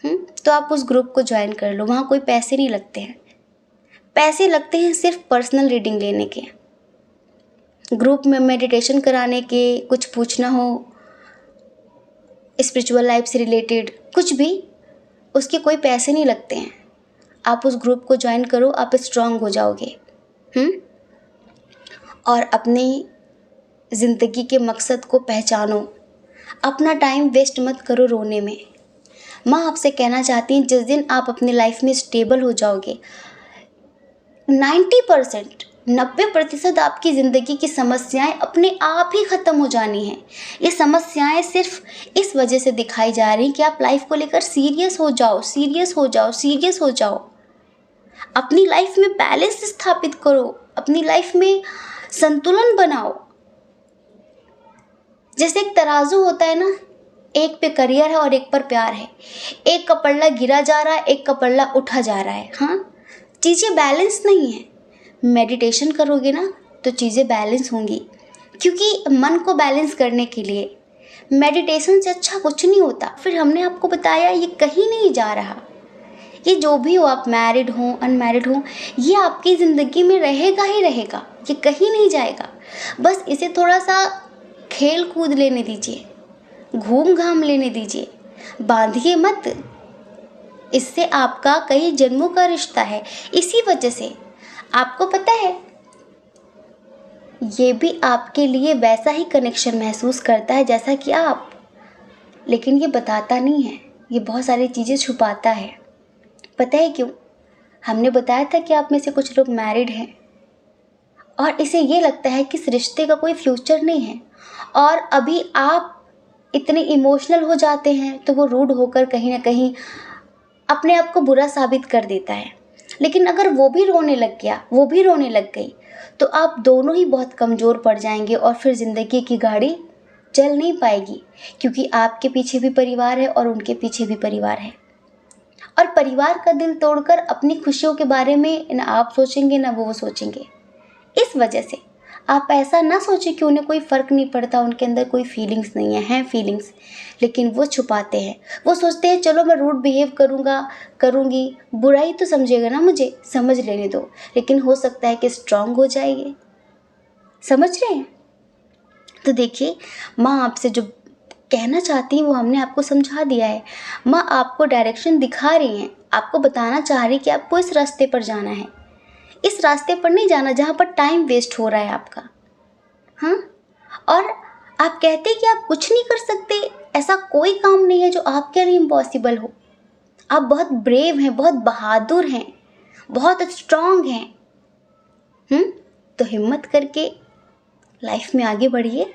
तो आप उस ग्रुप को ज्वाइन कर लो। वहाँ कोई पैसे नहीं लगते हैं, पैसे लगते हैं सिर्फ पर्सनल रीडिंग लेने के, ग्रुप में मेडिटेशन कराने के, कुछ पूछना हो स्पिरिचुअल लाइफ से रिलेटेड, कुछ भी, उसके कोई पैसे नहीं लगते हैं। आप उस ग्रुप को ज्वाइन करो, आप स्ट्रांग हो जाओगे। और अपनी ज़िंदगी के मकसद को पहचानो, अपना टाइम वेस्ट मत करो रोने में। माँ आपसे कहना चाहती हैं, जिस दिन आप अपनी लाइफ में स्टेबल हो जाओगे, 90% आपकी ज़िंदगी की समस्याएं अपने आप ही ख़त्म हो जानी हैं। ये समस्याएं सिर्फ इस वजह से दिखाई जा रही कि आप लाइफ को लेकर सीरियस हो जाओ, सीरियस हो जाओ, सीरियस हो जाओ। अपनी लाइफ में बैलेंस स्थापित करो, अपनी लाइफ में संतुलन बनाओ। जैसे एक तराजू होता है ना, एक पे करियर है और एक पर प्यार है, एक का पल्ला गिरा जा रहा है, एक का पल्ला उठा जा रहा है। हाँ, चीज़ें बैलेंस नहीं है। मेडिटेशन करोगे ना तो चीज़ें बैलेंस होंगी, क्योंकि मन को बैलेंस करने के लिए मेडिटेशन से अच्छा कुछ नहीं होता। फिर हमने आपको बताया ये कहीं नहीं जा रहा, ये जो भी हो, आप मैरिड हो अनमैरिड हो, ये आपकी ज़िंदगी में रहेगा ही रहेगा, ये कहीं नहीं जाएगा। बस इसे थोड़ा सा खेल कूद लेने दीजिए, घूम घाम लेने दीजिए, बांधिए मत। इससे आपका कई जन्मों का रिश्ता है। इसी वजह से आपको पता है, ये भी आपके लिए वैसा ही कनेक्शन महसूस करता है जैसा कि आप, लेकिन ये बताता नहीं है, ये बहुत सारी चीज़ें छुपाता है। पता है क्यों? हमने बताया था कि आप में से कुछ लोग मैरिड हैं और इसे ये लगता है कि इस रिश्ते का कोई फ्यूचर नहीं है, और अभी आप इतने इमोशनल हो जाते हैं तो वो रूड होकर कहीं ना कहीं अपने आप को बुरा साबित कर देता है। लेकिन अगर वो भी रोने लग गया, वो भी रोने लग गई, तो आप दोनों ही बहुत कमज़ोर पड़ जाएंगे और फिर ज़िंदगी की गाड़ी चल नहीं पाएगी, क्योंकि आपके पीछे भी परिवार है और उनके पीछे भी परिवार है। और परिवार का दिल तोड़कर अपनी खुशियों के बारे में ना आप सोचेंगे ना वो सोचेंगे। इस वजह से आप ऐसा ना सोचें कि उन्हें कोई फ़र्क नहीं पड़ता, उनके अंदर कोई फीलिंग्स नहीं है, हैं फीलिंग्स, लेकिन वो छुपाते हैं। वो सोचते हैं चलो मैं रूड बिहेव करूँगी, बुराई तो समझेगा ना मुझे, समझ लेने दो, लेकिन हो सकता है कि स्ट्रांग हो जाएंगे। समझ रहे हैं? तो देखिए, माँ आपसे जो कहना चाहती हैं वो हमने आपको समझा दिया है। माँ आपको डायरेक्शन दिखा रही हैं, आपको बताना चाह रही कि आपको इस रास्ते पर जाना है, इस रास्ते पर नहीं जाना जहाँ पर टाइम वेस्ट हो रहा है आपका। हाँ, और आप कहते हैं कि आप कुछ नहीं कर सकते, ऐसा कोई काम नहीं है जो आपके लिए इम्पॉसिबल हो। आप बहुत ब्रेव हैं, बहुत बहादुर हैं, बहुत स्ट्रांग हैं। तो हिम्मत करके लाइफ में आगे बढ़िए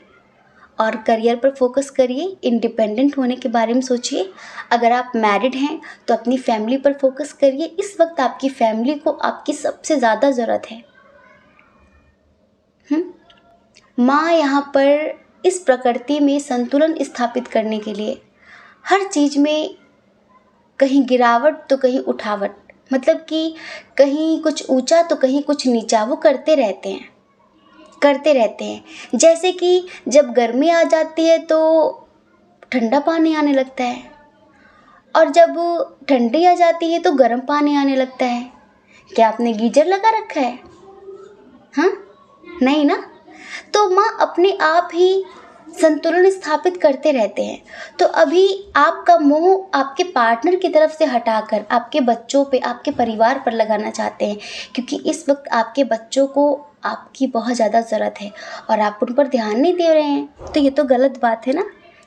और करियर पर फोकस करिए, इंडिपेंडेंट होने के बारे में सोचिए। अगर आप मैरिड हैं तो अपनी फैमिली पर फोकस करिए। इस वक्त आपकी फैमिली को आपकी सबसे ज़्यादा ज़रूरत है। माँ यहाँ पर इस प्रकृति में संतुलन स्थापित करने के लिए हर चीज़ में कहीं गिरावट तो कहीं उठावट, मतलब कि कहीं कुछ ऊंचा तो कहीं कुछ नीचा, वो करते रहते हैं। जैसे कि जब गर्मी आ जाती है तो ठंडा पानी आने लगता है, और जब ठंडी आ जाती है तो गर्म पानी आने लगता है। क्या आपने गीजर लगा रखा है? हाँ, नहीं ना। तो माँ अपने आप ही संतुलन स्थापित करते रहते हैं। तो अभी आपका मोह आपके पार्टनर की तरफ से हटाकर आपके बच्चों पे, आपके परिवार पर लगाना चाहते हैं, क्योंकि इस वक्त आपके बच्चों को आपकी बहुत ज़्यादा ज़रूरत है और आप उन पर ध्यान नहीं दे रहे हैं। तो ये तो गलत बात है ना।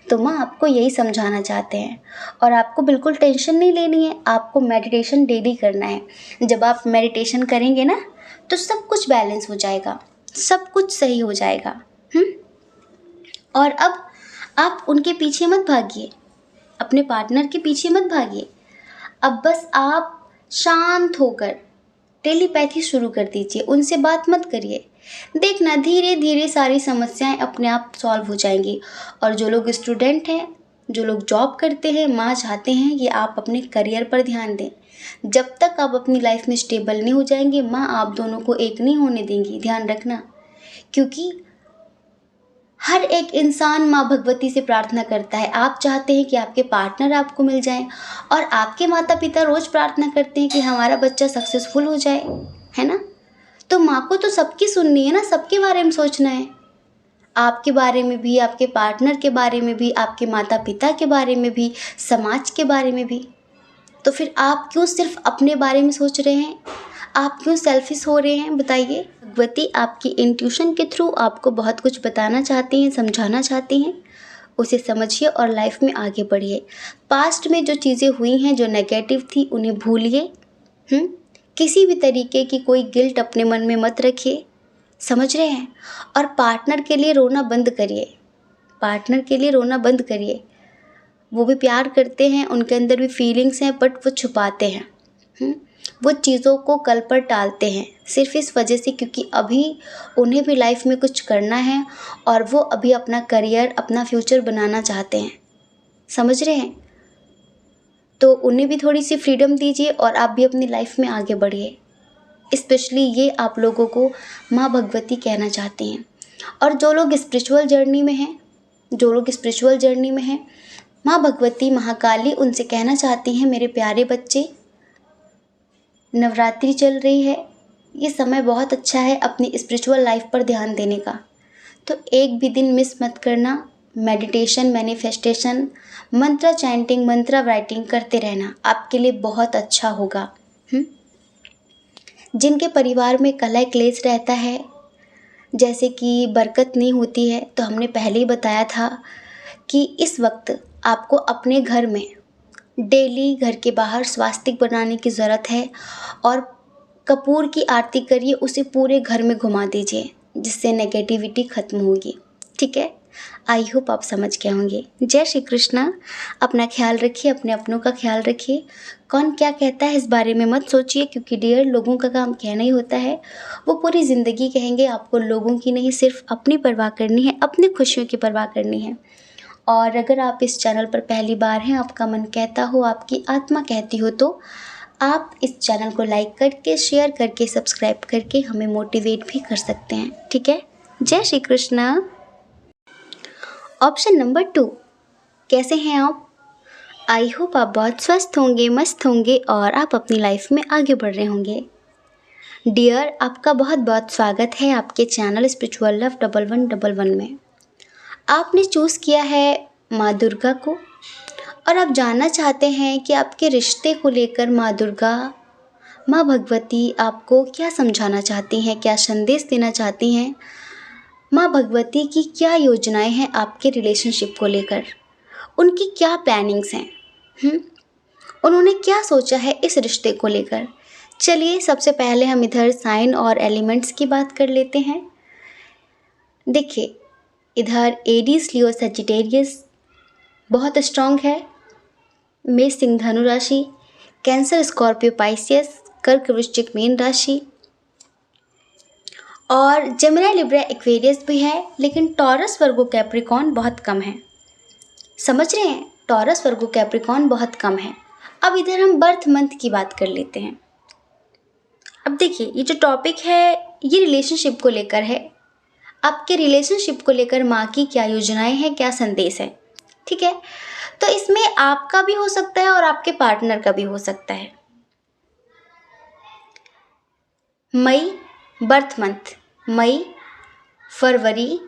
तो माँ आपको यही समझाना चाहते हैं। और आपको बिल्कुल टेंशन नहीं लेनी है, आपको मेडिटेशन डेली करना है। जब आप मेडिटेशन करेंगे ना तो सब कुछ बैलेंस हो जाएगा, सब कुछ सही हो जाएगा। और अब आप उनके पीछे मत भागिए, अपने पार्टनर के पीछे मत भागिए। अब बस आप शांत होकर टेलीपैथी शुरू कर दीजिए, उनसे बात मत करिए। देखना धीरे धीरे सारी समस्याएं अपने आप सॉल्व हो जाएंगी। और जो लोग स्टूडेंट हैं, जो लोग जॉब करते हैं, माँ चाहते हैं कि आप अपने करियर पर ध्यान दें। जब तक आप अपनी लाइफ में स्टेबल नहीं हो जाएंगे, माँ आप दोनों को एक नहीं होने देंगी, ध्यान रखना। क्योंकि हर एक इंसान माँ भगवती से प्रार्थना करता है। आप चाहते हैं कि आपके पार्टनर आपको मिल जाएं, और आपके माता पिता रोज प्रार्थना करते हैं कि हमारा बच्चा सक्सेसफुल हो जाए, है ना। तो माँ को तो सबकी सुननी है ना, सबके बारे में सोचना है। आपके बारे में भी, आपके पार्टनर के बारे में भी, आपके माता पिता के बारे में भी, समाज के बारे में भी। तो फिर आप क्यों सिर्फ अपने बारे में सोच रहे हैं? आप क्यों सेल्फिश हो रहे हैं, बताइए। भगवती आपकी इंट्यूशन के थ्रू आपको बहुत कुछ बताना चाहती हैं, समझाना चाहती हैं। उसे समझिए और लाइफ में आगे बढ़िए। पास्ट में जो चीज़ें हुई हैं, जो नेगेटिव थी, उन्हें भूलिए। किसी भी तरीके की कोई गिल्ट अपने मन में मत रखिए, समझ रहे हैं। और पार्टनर के लिए रोना बंद करिए, पार्टनर के लिए रोना बंद करिए। वो भी प्यार करते हैं, उनके अंदर भी फीलिंग्स हैं, बट वो छुपाते हैं। वो चीज़ों को कल पर टालते हैं, सिर्फ इस वजह से क्योंकि अभी उन्हें भी लाइफ में कुछ करना है और वो अभी अपना करियर, अपना फ्यूचर बनाना चाहते हैं, समझ रहे हैं। तो उन्हें भी थोड़ी सी फ्रीडम दीजिए और आप भी अपनी लाइफ में आगे बढ़िए। स्पेशली ये आप लोगों को माँ भगवती कहना चाहती हैं। और जो लोग स्पिरिचुअल जर्नी में हैं, जो लोग स्पिरिचुअल जर्नी में हैं, माँ भगवती, महाकाली उनसे कहना चाहती हैं, मेरे प्यारे बच्चे, नवरात्रि चल रही है, ये समय बहुत अच्छा है अपनी स्पिरिचुअल लाइफ पर ध्यान देने का। तो एक भी दिन मिस मत करना। मेडिटेशन, मैनिफेस्टेशन, मंत्र चैंटिंग, मंत्र राइटिंग करते रहना, आपके लिए बहुत अच्छा होगा। जिनके परिवार में कलह क्लेश रहता है, जैसे कि बरकत नहीं होती है, तो हमने पहले ही बताया था कि इस वक्त आपको अपने घर में डेली घर के बाहर स्वास्तिक बनाने की ज़रूरत है। और कपूर की आरती करिए, उसे पूरे घर में घुमा दीजिए, जिससे नेगेटिविटी ख़त्म होगी। ठीक है, आई होप आप समझ गए होंगे। जय श्री कृष्णा। अपना ख्याल रखिए, अपने अपनों का ख्याल रखिए। कौन क्या कहता है इस बारे में मत सोचिए, क्योंकि डियर, लोगों का काम कहना ही होता है। वो पूरी ज़िंदगी कहेंगे, आपको लोगों की नहीं, सिर्फ अपनी परवाह करनी है, अपनी खुशियों की परवाह करनी है। और अगर आप इस चैनल पर पहली बार हैं, आपका मन कहता हो, आपकी आत्मा कहती हो, तो आप इस चैनल को लाइक करके, शेयर करके, सब्सक्राइब करके हमें मोटिवेट भी कर सकते हैं। ठीक है, जय श्री कृष्णा। ऑप्शन नंबर 2, कैसे हैं आप? आई होप आप बहुत स्वस्थ होंगे, मस्त होंगे और आप अपनी लाइफ में आगे बढ़ रहे होंगे। डियर, आपका बहुत बहुत स्वागत है आपके चैनल स्पिरिचुअल लव 1111 में। आपने चूज़ किया है माँ दुर्गा को, और आप जानना चाहते हैं कि आपके रिश्ते को लेकर माँ दुर्गा, माँ भगवती आपको क्या समझाना चाहती हैं, क्या संदेश देना चाहती हैं। माँ भगवती की क्या योजनाएं हैं आपके रिलेशनशिप को लेकर, उनकी क्या प्लानिंग्स हैं, उन्होंने क्या सोचा है इस रिश्ते को लेकर। चलिए, सबसे पहले हम इधर साइन और एलिमेंट्स की बात कर लेते हैं। देखिए, इधर एरीज, लियो, सजिटेरियस बहुत स्ट्रॉन्ग है। मेष, सिंह, धनु राशि, कैंसर, स्कॉर्पियो, पाइसियस, कर्क, वृश्चिक, मीन राशि, और जेमिनी, लिब्रा, एक्वेरियस भी है। लेकिन टॉरस, वर्गो, कैप्रिकॉर्न बहुत कम है, समझ रहे हैं। टॉरस, वर्गो, कैप्रिकॉर्न बहुत कम है। अब इधर हम बर्थ मंथ की बात कर लेते हैं। अब देखिए, ये जो टॉपिक है ये रिलेशनशिप को लेकर है। आपके रिलेशनशिप को लेकर माँ की क्या योजनाएं हैं, क्या संदेश है। ठीक है, तो इसमें आपका भी हो सकता है और आपके पार्टनर का भी हो सकता है। मई, बर्थ मंथ मई, फरवरी,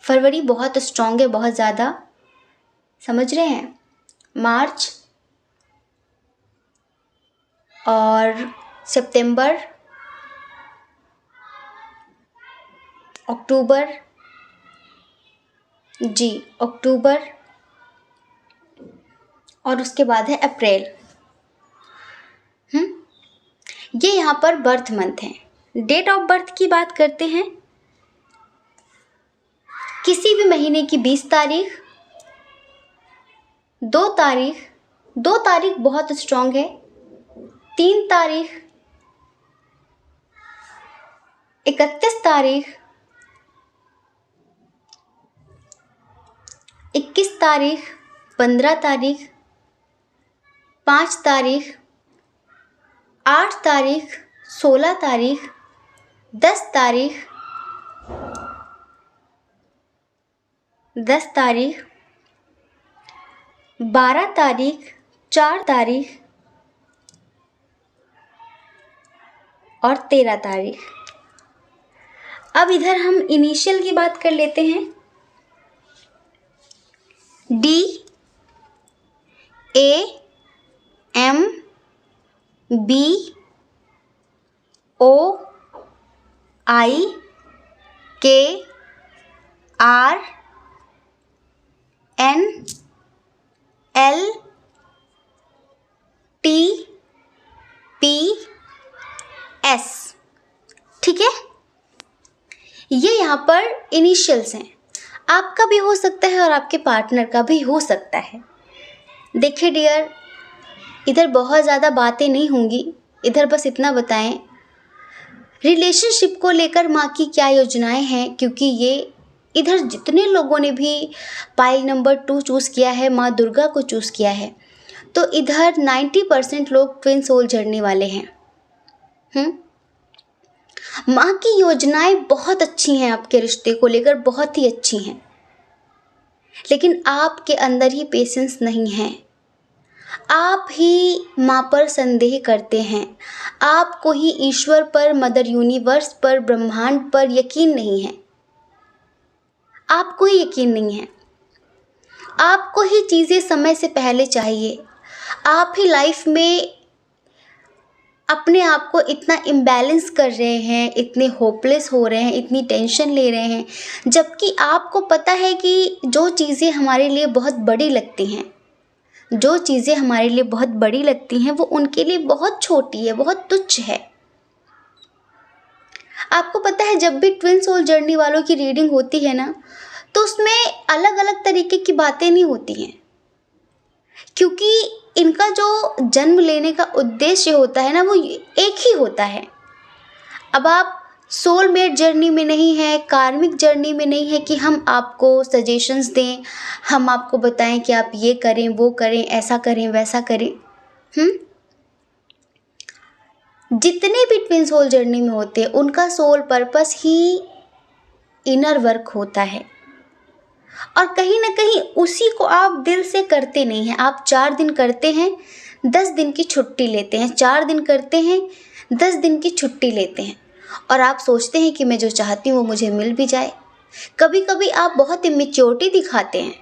फरवरी बहुत स्ट्रॉन्ग है, बहुत ज़्यादा, समझ रहे हैं। मार्च और सितंबर, अक्टूबर, जी अक्टूबर, और उसके बाद है अप्रैल। ये यहाँ पर बर्थ मंथ है। डेट ऑफ बर्थ की बात करते हैं, किसी भी महीने की 20 तारीख, 2 तारीख बहुत स्ट्रांग है, 3 तारीख, 31 तारीख, 21 तारीख, 15 तारीख, 5 तारीख, 8 तारीख, 16 तारीख, 10 तारीख, 12 तारीख, 4 तारीख और 13 तारीख। अब इधर हम इनिशियल की बात कर लेते हैं। D, A, M, B, O, I, K, R, N, L, T, P, S। ठीक है, ये यहाँ पर इनिशियल्स हैं। आपका भी हो सकता है और आपके पार्टनर का भी हो सकता है। देखिए डियर, इधर बहुत ज़्यादा बातें नहीं होंगी, इधर बस इतना बताएं रिलेशनशिप को लेकर माँ की क्या योजनाएं हैं, क्योंकि ये इधर जितने लोगों ने भी पाइल नंबर 2 चूज़ किया है, माँ दुर्गा को चूज़ किया है, तो इधर 90% लोग ट्विन सोल जर्नी वाले हैं। माँ की योजनाएं बहुत अच्छी हैं, आपके रिश्ते को लेकर बहुत ही अच्छी हैं, लेकिन आपके अंदर ही पेशेंस नहीं है। आप ही माँ पर संदेह करते हैं, आपको ही ईश्वर पर, मदर यूनिवर्स पर, ब्रह्मांड पर यकीन नहीं है, आपको ही यकीन नहीं है। आपको ही चीज़ें समय से पहले चाहिए। आप ही लाइफ में अपने आप को इतना इम्बैलेंस कर रहे हैं, इतने होपलेस हो रहे हैं, इतनी टेंशन ले रहे हैं, जबकि आपको पता है कि जो चीज़ें हमारे लिए बहुत बड़ी लगती हैं, जो चीज़ें हमारे लिए बहुत बड़ी लगती हैं वो उनके लिए बहुत छोटी है, बहुत तुच्छ है। आपको पता है जब भी ट्विन सोल जर्नी वालों की रीडिंग होती है ना, तो उसमें अलग अलग तरीके की बातें नहीं होती हैं, क्योंकि इनका जो जन्म लेने का उद्देश्य होता है ना, वो एक ही होता है। अब आप सोलमेट जर्नी में नहीं है, कार्मिक जर्नी में नहीं है कि हम आपको सजेशंस दें, हम आपको बताएं कि आप ये करें, वो करें, ऐसा करें, वैसा करें। जितने भी ट्विन सोल जर्नी में होते हैं, उनका सोल पर्पस ही इनर वर्क होता है, और कहीं ना कहीं उसी को आप दिल से करते नहीं हैं। आप 4 दिन करते हैं, 10 दिन की छुट्टी लेते हैं, 4 दिन करते हैं, 10 दिन की छुट्टी लेते हैं, और आप सोचते हैं कि मैं जो चाहती हूँ वो मुझे मिल भी जाए। कभी कभी आप बहुत इमेच्योरिटी दिखाते हैं,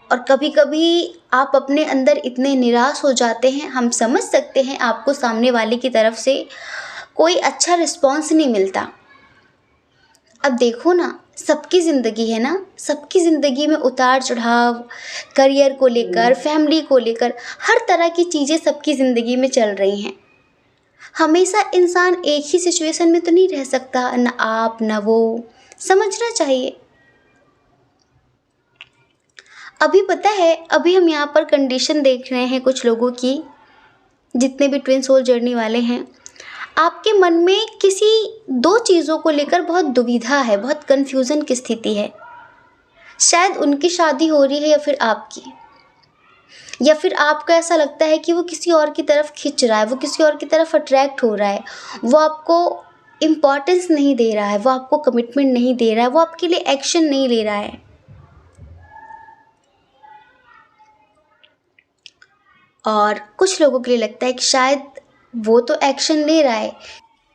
और कभी कभी आप अपने अंदर इतने निराश हो जाते हैं। हम समझ सकते हैं, आपको सामने वाले की तरफ से कोई अच्छा रिस्पॉन्स नहीं मिलता। अब देखो ना, सबकी ज़िंदगी है ना, सबकी ज़िंदगी में उतार चढ़ाव, करियर को लेकर, फैमिली को लेकर, हर तरह की चीज़ें सबकी ज़िंदगी में चल रही हैं। हमेशा इंसान एक ही सिचुएशन में तो नहीं रह सकता, ना आप ना वो, समझना चाहिए। अभी पता है, अभी हम यहाँ पर कंडीशन देख रहे हैं कुछ लोगों की, जितने भी ट्विन सोल जर्नी वाले हैं, आपके मन में किसी 2 चीज़ों को लेकर बहुत दुविधा है, बहुत कन्फ्यूज़न की स्थिति है। शायद उनकी शादी हो रही है या फिर आपकी, या फिर आपको ऐसा लगता है कि वो किसी और की तरफ खिंच रहा है, वो किसी और की तरफ अट्रैक्ट हो रहा है, वो आपको इम्पॉर्टेंस नहीं दे रहा है, वो आपको कमिटमेंट नहीं दे रहा है, वो आपके लिए एक्शन नहीं ले रहा है। और कुछ लोगों के लिए लगता है कि शायद वो तो एक्शन ले रहा है,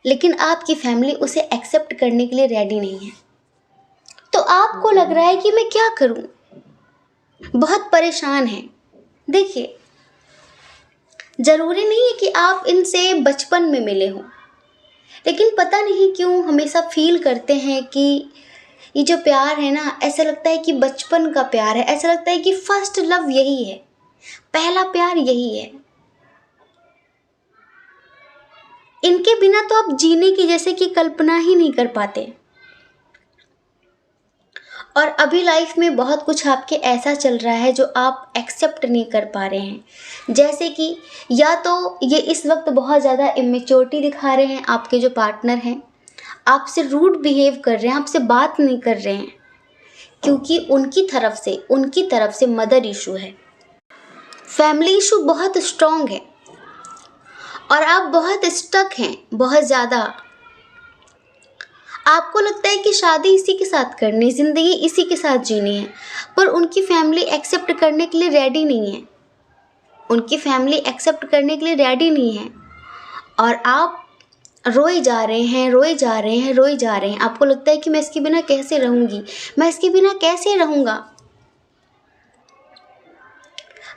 लेकिन आपकी फैमिली उसे एक्सेप्ट करने के लिए रेडी नहीं है। तो आपको लग रहा है कि मैं क्या करूं, बहुत परेशान हैं। देखिए, ज़रूरी नहीं है कि आप इनसे बचपन में मिले हों, लेकिन पता नहीं क्यों हमेशा फील करते हैं कि ये जो प्यार है ना, ऐसा लगता है कि बचपन का प्यार है, ऐसा लगता है कि फर्स्ट लव यही है, पहला प्यार यही है। इनके बिना तो आप जीने की जैसे कि कल्पना ही नहीं कर पाते। और अभी लाइफ में बहुत कुछ आपके ऐसा चल रहा है जो आप एक्सेप्ट नहीं कर पा रहे हैं। जैसे कि या तो ये इस वक्त बहुत ज़्यादा इमेच्योरिटी दिखा रहे हैं, आपके जो पार्टनर हैं आपसे रूड बिहेव कर रहे हैं, आपसे बात नहीं कर रहे हैं, क्योंकि उनकी तरफ से मदर इशू है, फैमिली इशू बहुत स्ट्रॉन्ग है और आप बहुत स्टक हैं, बहुत ज़्यादा। आपको लगता है कि शादी इसी के साथ करनी है, ज़िंदगी इसी के साथ जीनी है, पर उनकी फैमिली एक्सेप्ट करने के लिए रेडी नहीं है, उनकी फैमिली एक्सेप्ट करने के लिए रेडी नहीं है। और आप रोए जा रहे हैं, रोए जा रहे हैं, रोए जा रहे हैं। आपको लगता है कि मैं इसके बिना कैसे रहूँगी, मैं इसके बिना कैसे रहूँगा।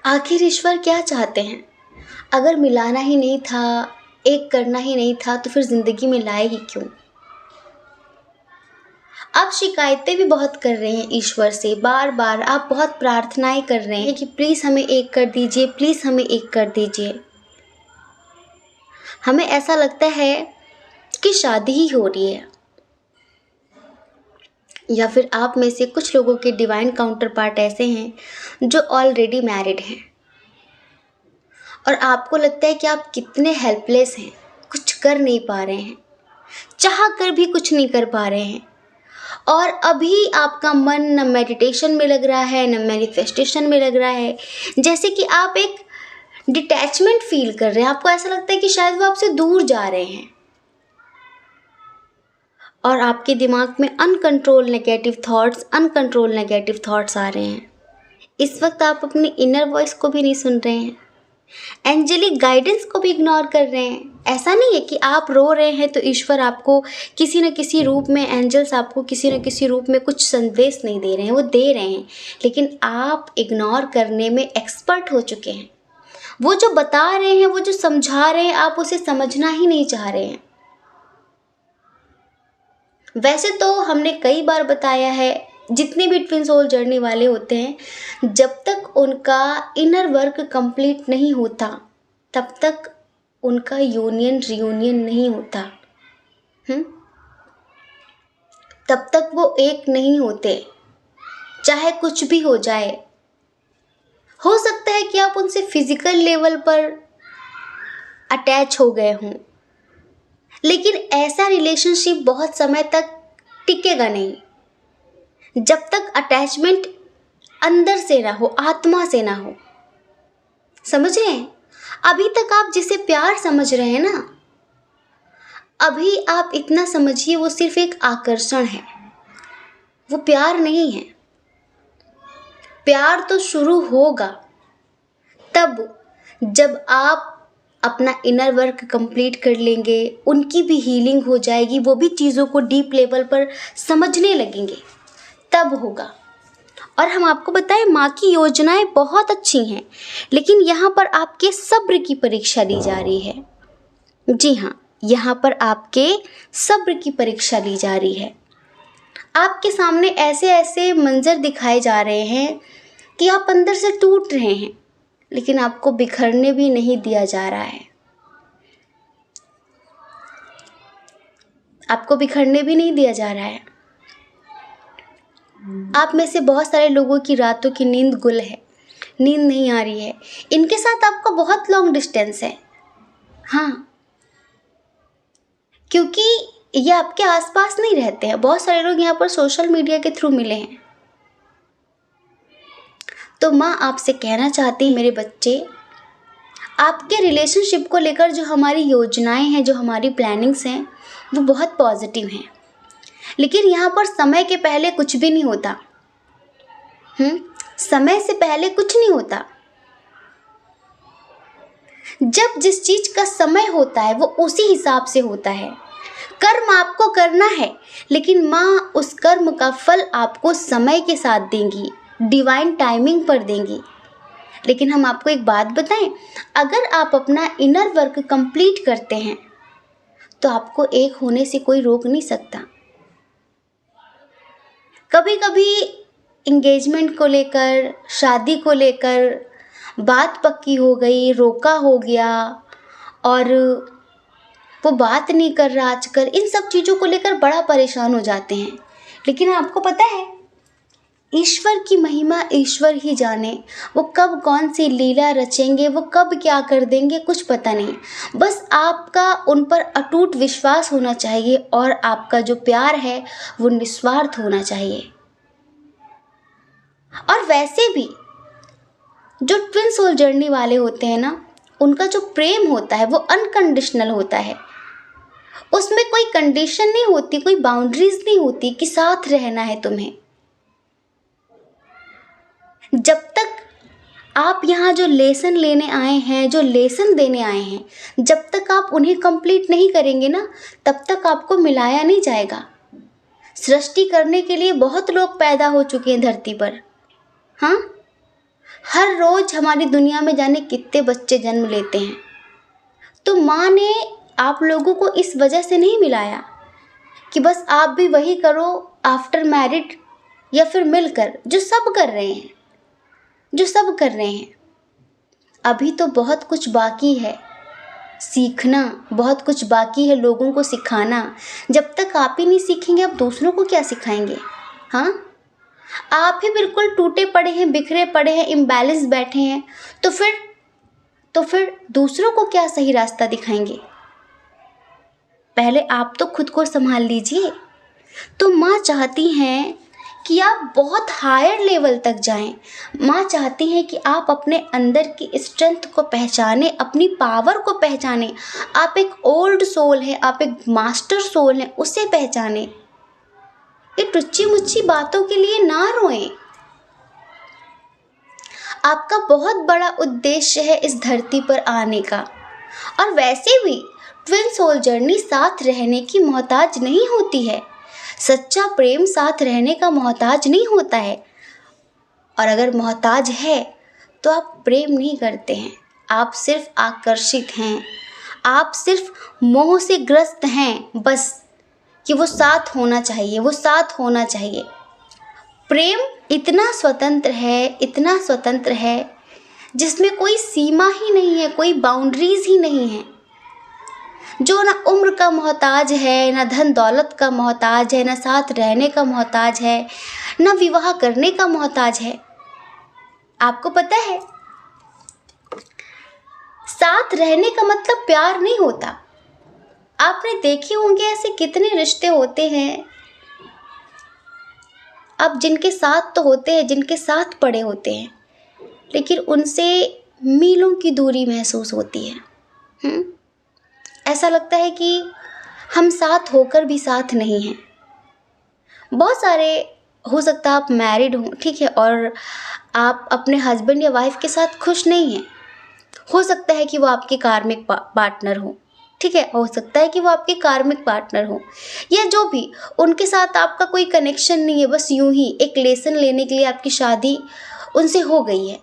आखिर ईश्वर क्या चाहते हैं? अगर मिलाना ही नहीं था, एक करना ही नहीं था, तो फिर ज़िंदगी में लाए ही क्यों? आप शिकायतें भी बहुत कर रहे हैं ईश्वर से, बार बार आप बहुत प्रार्थनाएं कर रहे हैं कि प्लीज़ हमें एक कर दीजिए, प्लीज़ हमें एक कर दीजिए। हमें ऐसा लगता है कि शादी ही हो रही है, या फिर आप में से कुछ लोगों के डिवाइन काउंटर पार्ट ऐसे हैं जो ऑलरेडी मैरिड हैं और आपको लगता है कि आप कितने हेल्पलेस हैं, कुछ कर नहीं पा रहे हैं, चाह कर भी कुछ नहीं कर पा रहे हैं। और अभी आपका मन न मेडिटेशन में लग रहा है, न मैनिफेस्टेशन में लग रहा है, जैसे कि आप एक डिटैचमेंट फील कर रहे हैं। आपको ऐसा लगता है कि शायद वो आपसे दूर जा रहे हैं और आपके दिमाग में अनकंट्रोल नेगेटिव थॉट्स आ रहे हैं। इस वक्त आप अपनी इनर वॉइस को भी नहीं सुन रहे हैं, एंजेलिक गाइडेंस को भी इग्नोर कर रहे हैं। ऐसा नहीं है कि आप रो रहे हैं तो ईश्वर आपको किसी न किसी रूप में, एंजल्स आपको किसी न किसी रूप में कुछ संदेश नहीं दे रहे हैं, वो दे रहे हैं, लेकिन आप इग्नोर करने में एक्सपर्ट हो चुके हैं। वो जो बता रहे हैं, वो जो समझा रहे हैं, आप उसे समझना ही नहीं चाह रहे हैं। वैसे तो हमने कई बार बताया है, जितने भी ट्विन सोल जर्नी वाले होते हैं, जब तक उनका इनर वर्क कंप्लीट नहीं होता तब तक उनका यूनियन रियूनियन नहीं होता। तब तक वो एक नहीं होते, चाहे कुछ भी हो जाए। हो सकता है कि आप उनसे फिजिकल लेवल पर अटैच हो गए हों, लेकिन ऐसा रिलेशनशिप बहुत समय तक टिकेगा नहीं जब तक अटैचमेंट अंदर से ना हो, आत्मा से ना हो। समझ रहे हैं? अभी तक आप जिसे प्यार समझ रहे हैं ना, अभी आप इतना समझिए वो सिर्फ एक आकर्षण है, वो प्यार नहीं है। प्यार तो शुरू होगा तब जब आप अपना इनर वर्क कंप्लीट कर लेंगे, उनकी भी हीलिंग हो जाएगी, वो भी चीज़ों को डीप लेवल पर समझने लगेंगे, तब होगा। और हम आपको बताएं, माँ की योजनाएं बहुत अच्छी हैं, लेकिन यहाँ पर आपके सब्र की परीक्षा ली जा रही है। जी हाँ, यहाँ पर आपके सब्र की परीक्षा ली जा रही है। आपके सामने ऐसे ऐसे मंजर दिखाए जा रहे हैं कि आप अंदर से टूट रहे हैं, लेकिन आपको बिखरने भी नहीं दिया जा रहा है। आपको बिखरने भी नहीं दिया जा रहा है। आप में से बहुत सारे लोगों की रातों की नींद गुल है, नींद नहीं आ रही है। इनके साथ आपका बहुत लॉन्ग डिस्टेंस है। हाँ, क्योंकि ये आपके आसपास नहीं रहते हैं। बहुत सारे लोग यहाँ पर सोशल मीडिया के थ्रू मिले हैं। तो माँ आपसे कहना चाहती है, मेरे बच्चे, आपके रिलेशनशिप को लेकर जो हमारी योजनाएं हैं, जो हमारी प्लानिंग्स हैं, वो बहुत पॉजिटिव हैं, लेकिन यहाँ पर समय के पहले कुछ भी नहीं होता। समय से पहले कुछ नहीं होता। जब जिस चीज का समय होता है वो उसी हिसाब से होता है। कर्म आपको करना है, लेकिन माँ उस कर्म का फल आपको समय के साथ देंगी, डिवाइन टाइमिंग पर देंगी। लेकिन हम आपको एक बात बताएं, अगर आप अपना इनर वर्क कंप्लीट करते हैं तो आपको एक होने से कोई रोक नहीं सकता। कभी कभी इंगेजमेंट को लेकर, शादी को लेकर बात पक्की हो गई, रोका हो गया और वो बात नहीं कर रहा आजकल, इन सब चीज़ों को लेकर बड़ा परेशान हो जाते हैं। लेकिन आपको पता है, ईश्वर की महिमा ईश्वर ही जाने। वो कब कौन सी लीला रचेंगे, वो कब क्या कर देंगे, कुछ पता नहीं। बस आपका उन पर अटूट विश्वास होना चाहिए और आपका जो प्यार है वो निस्वार्थ होना चाहिए। और वैसे भी जो ट्विन सोल जर्नी वाले होते हैं ना, उनका जो प्रेम होता है वो अनकंडीशनल होता है। उसमें कोई कंडीशन नहीं होती, कोई बाउंड्रीज नहीं होती कि साथ रहना है तुम्हें। जब तक आप यहाँ जो लेसन लेने आए हैं, जो लेसन देने आए हैं, जब तक आप उन्हें कंप्लीट नहीं करेंगे ना, तब तक आपको मिलाया नहीं जाएगा। सृष्टि करने के लिए बहुत लोग पैदा हो चुके हैं धरती पर। हाँ, हर रोज हमारी दुनिया में जाने कितने बच्चे जन्म लेते हैं। तो माँ ने आप लोगों को इस वजह से नहीं मिलाया कि बस आप भी वही करो आफ्टर मैरिड या फिर मिलकर, जो सब कर रहे हैं, जो सब कर रहे हैं। अभी तो बहुत कुछ बाकी है सीखना, बहुत कुछ बाकी है लोगों को सिखाना। जब तक आप ही नहीं सीखेंगे, आप दूसरों को क्या सिखाएंगे? हाँ, आप ही बिल्कुल टूटे पड़े हैं, बिखरे पड़े हैं, इम्बैलेंस बैठे हैं, तो फिर दूसरों को क्या सही रास्ता दिखाएंगे? पहले आप तो खुद को संभाल लीजिए। तो माँ चाहती हैं कि आप बहुत हायर लेवल तक जाएं। माँ चाहती हैं कि आप अपने अंदर की स्ट्रेंथ को पहचानें, अपनी पावर को पहचानें। आप एक ओल्ड सोल हैं, आप एक मास्टर सोल हैं, उसे पहचानें। ये टुच्ची मुच्ची बातों के लिए ना रोएं। आपका बहुत बड़ा उद्देश्य है इस धरती पर आने का। और वैसे भी ट्विन सोल जर्नी साथ रहने की मोहताज नहीं होती है। सच्चा प्रेम साथ रहने का मोहताज नहीं होता है। और अगर मोहताज है तो आप प्रेम नहीं करते हैं, आप सिर्फ आकर्षित हैं, आप सिर्फ मोह से ग्रस्त हैं, बस कि वो साथ होना चाहिए, वो साथ होना चाहिए। प्रेम इतना स्वतंत्र है, इतना स्वतंत्र है, जिसमें कोई सीमा ही नहीं है, कोई बाउंड्रीज ही नहीं है। जो ना उम्र का मोहताज है, ना धन दौलत का मोहताज है, ना साथ रहने का मोहताज है, ना विवाह करने का मोहताज है। आपको पता है, साथ रहने का मतलब प्यार नहीं होता। आपने देखे होंगे ऐसे कितने रिश्ते होते हैं, अब जिनके साथ तो होते हैं, जिनके साथ पड़े होते हैं, लेकिन उनसे मीलों की दूरी महसूस होती है। ऐसा लगता है कि हम साथ होकर भी साथ नहीं हैं। बहुत सारे, हो सकता है आप मैरिड हो, ठीक है, और आप अपने हस्बैंड या वाइफ के साथ खुश नहीं हैं। हो सकता है कि वो आपके कार्मिक पार्टनर हो, ठीक है, हो सकता है कि वो आपके कार्मिक पार्टनर हो, या जो भी, उनके साथ आपका कोई कनेक्शन नहीं है, बस यूं ही एक लेसन लेने के लिए आपकी शादी उनसे हो गई है।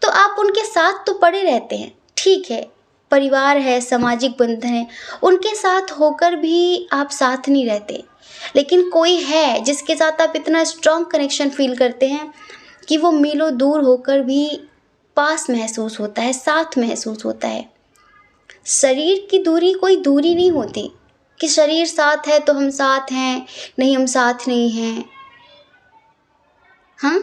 तो आप उनके साथ तो पड़े रहते हैं, ठीक है, परिवार है, सामाजिक बंधन है, उनके साथ होकर भी आप साथ नहीं रहते। लेकिन कोई है जिसके साथ आप इतना स्ट्रॉन्ग कनेक्शन फील करते हैं कि वो मीलों दूर होकर भी पास महसूस होता है, साथ महसूस होता है। शरीर की दूरी कोई दूरी नहीं होती कि शरीर साथ है तो हम साथ हैं, नहीं हम साथ नहीं हैं। हाँ,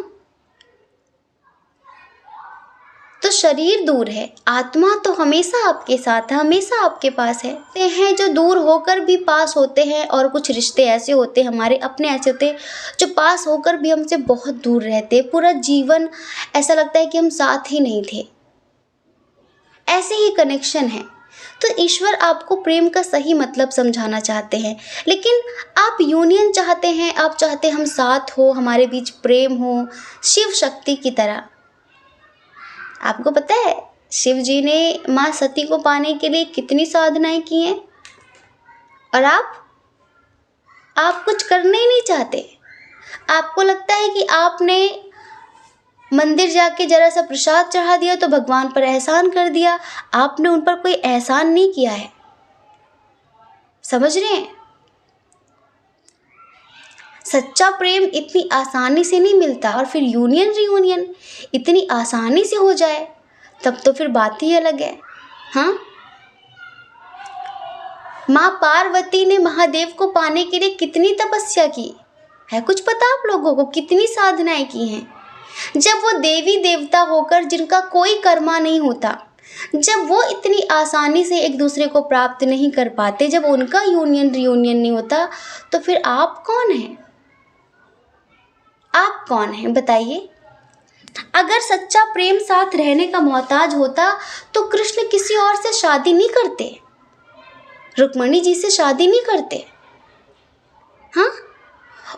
तो शरीर दूर है, आत्मा तो हमेशा आपके साथ है, हमेशा आपके पास है। ते हैं जो दूर होकर भी पास होते हैं, और कुछ रिश्ते ऐसे होते हैं, हमारे अपने ऐसे होते हैं जो पास होकर भी हमसे बहुत दूर रहते हैं। पूरा जीवन ऐसा लगता है कि हम साथ ही नहीं थे। ऐसे ही कनेक्शन है। तो ईश्वर आपको प्रेम का सही मतलब समझाना चाहते हैं, लेकिन आप यूनियन चाहते हैं, आप चाहते हैं हम साथ हो, हमारे बीच प्रेम हो, शिव शक्ति की तरह। आपको पता है शिव जी ने माँ सती को पाने के लिए कितनी साधनाएं की हैं, और आप कुछ करने ही नहीं चाहते। आपको लगता है कि आपने मंदिर जाके जरा सा प्रसाद चढ़ा दिया तो भगवान पर एहसान कर दिया। आपने उन पर कोई एहसान नहीं किया है, समझ रहे हैं? सच्चा प्रेम इतनी आसानी से नहीं मिलता, और फिर यूनियन रियूनियन इतनी आसानी से हो जाए तब तो फिर बात ही अलग है। हाँ, माँ पार्वती ने महादेव को पाने के लिए कितनी तपस्या की है, कुछ पता आप लोगों को? कितनी साधनाएं की हैं। जब वो देवी देवता होकर जिनका कोई कर्मा नहीं होता, जब वो इतनी आसानी से एक दूसरे को प्राप्त नहीं कर पाते, जब उनका यूनियन रियूनियन नहीं होता, तो फिर आप कौन हैं? आप कौन हैं बताइए? अगर सच्चा प्रेम साथ रहने का मोहताज होता तो कृष्ण किसी और से शादी नहीं करते, रुक्मणी जी से शादी नहीं करते। हाँ,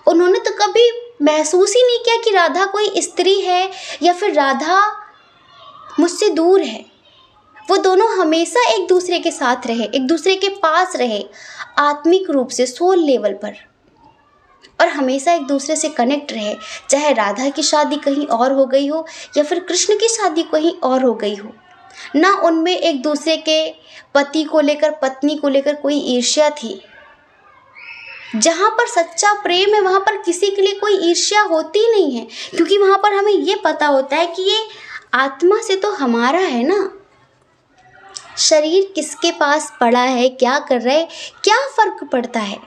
उन्होंने तो कभी महसूस ही नहीं किया कि राधा कोई स्त्री है या फिर राधा मुझसे दूर है। वो दोनों हमेशा एक दूसरे के साथ रहे, एक दूसरे के पास रहे, आत्मिक रूप से सोल लेवल पर, और हमेशा एक दूसरे से कनेक्ट रहे। चाहे राधा की शादी कहीं और हो गई हो या फिर कृष्ण की शादी कहीं और हो गई हो, ना उनमें एक दूसरे के पति को लेकर, पत्नी को लेकर कोई ईर्ष्या थी। जहाँ पर सच्चा प्रेम है वहाँ पर किसी के लिए कोई ईर्ष्या होती नहीं है, क्योंकि वहाँ पर हमें ये पता होता है कि ये आत्मा से तो हमारा है ना। शरीर किसके पास पड़ा है, क्या कर रहा है, क्या फर्क पड़ता है।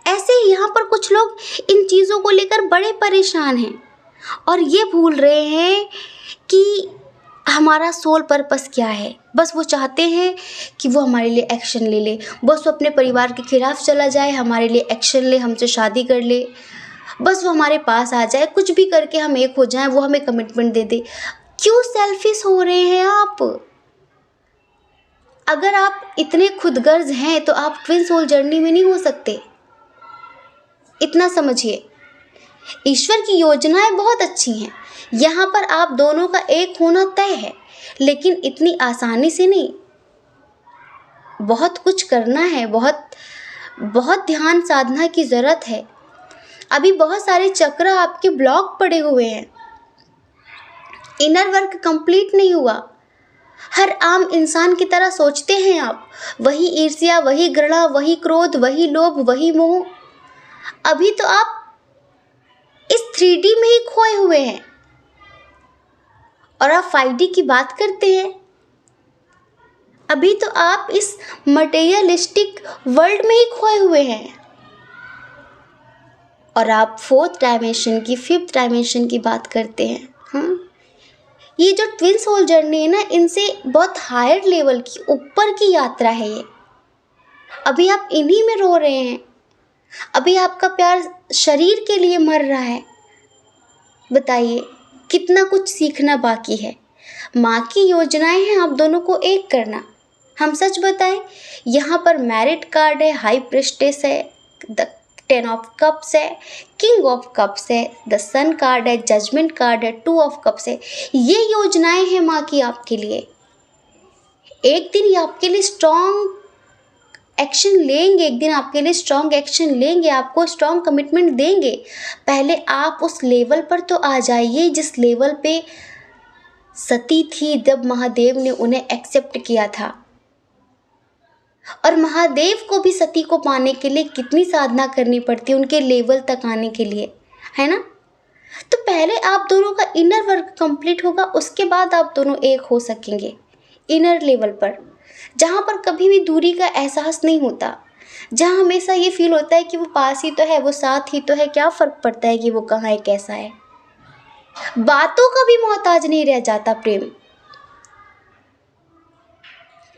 ऐसे ही यहाँ पर कुछ लोग इन चीज़ों को लेकर बड़े परेशान हैं और ये भूल रहे हैं कि हमारा सोल पर्पस क्या है। बस वो चाहते हैं कि वो हमारे लिए एक्शन ले ले, बस वो अपने परिवार के खिलाफ चला जाए, हमारे लिए एक्शन ले, हमसे शादी कर ले, बस वो हमारे पास आ जाए, कुछ भी करके हम एक हो जाएं, वो हमें कमिटमेंट दे दे। क्यों सेल्फिश हो रहे हैं आप? अगर आप इतने खुदगर्ज हैं तो आप ट्विन सोल जर्नी में नहीं हो सकते। इतना समझिए, ईश्वर की योजनाएं बहुत अच्छी हैं, यहाँ पर आप दोनों का एक होना तय है, लेकिन इतनी आसानी से नहीं। बहुत कुछ करना है, बहुत ध्यान साधना की ज़रूरत है। अभी बहुत सारे चक्र आपके ब्लॉक पड़े हुए हैं, इनर वर्क कंप्लीट नहीं हुआ। हर आम इंसान की तरह सोचते हैं आप, वही ईर्ष्या, वही घृणा, वही क्रोध, वही लोभ, वही मोह। अभी तो आप इस 3D में ही खोए हुए हैं और आप 5D की बात करते हैं। अभी तो आप इस मटेरियलिस्टिक वर्ल्ड में ही खोए हुए हैं और आप 4th डायमेंशन की, 5th डायमेंशन की बात करते हैं। हाँ, ये जो ट्विन सोल जर्नी है ना, इनसे बहुत हायर लेवल की, ऊपर की यात्रा है ये। अभी आप इन्हीं में रो रहे हैं, अभी आपका प्यार शरीर के लिए मर रहा है। बताइए कितना कुछ सीखना बाकी है। माँ की योजनाएं हैं आप दोनों को एक करना। हम सच बताएं, यहाँ पर मैरिट कार्ड है, हाई प्रेस्टेस है, द 10 ऑफ कप्स है, किंग ऑफ कप्स है, द सन कार्ड है, जजमेंट कार्ड है, 2 ऑफ कप्स है। ये योजनाएं हैं माँ की आपके लिए। एक दिन ये आपके लिए स्ट्रॉन्ग एक्शन लेंगे, एक दिन आपके लिए स्ट्रॉन्ग एक्शन लेंगे, आपको स्ट्रॉन्ग कमिटमेंट देंगे। पहले आप उस लेवल पर तो आ जाइए जिस लेवल पे सती थी जब महादेव ने उन्हें एक्सेप्ट किया था। और महादेव को भी सती को पाने के लिए कितनी साधना करनी पड़ती है उनके लेवल तक आने के लिए, है ना। तो पहले आप दोनों का इनर वर्क कंप्लीट होगा, उसके बाद आप दोनों एक हो सकेंगे इनर लेवल पर, जहाँ पर कभी भी दूरी का एहसास नहीं होता, जहाँ हमेशा ये फील होता है कि वो पास ही तो है, वो साथ ही तो है, क्या फ़र्क पड़ता है कि वो कहाँ है, कैसा है। बातों का भी मोहताज नहीं रह जाता प्रेम,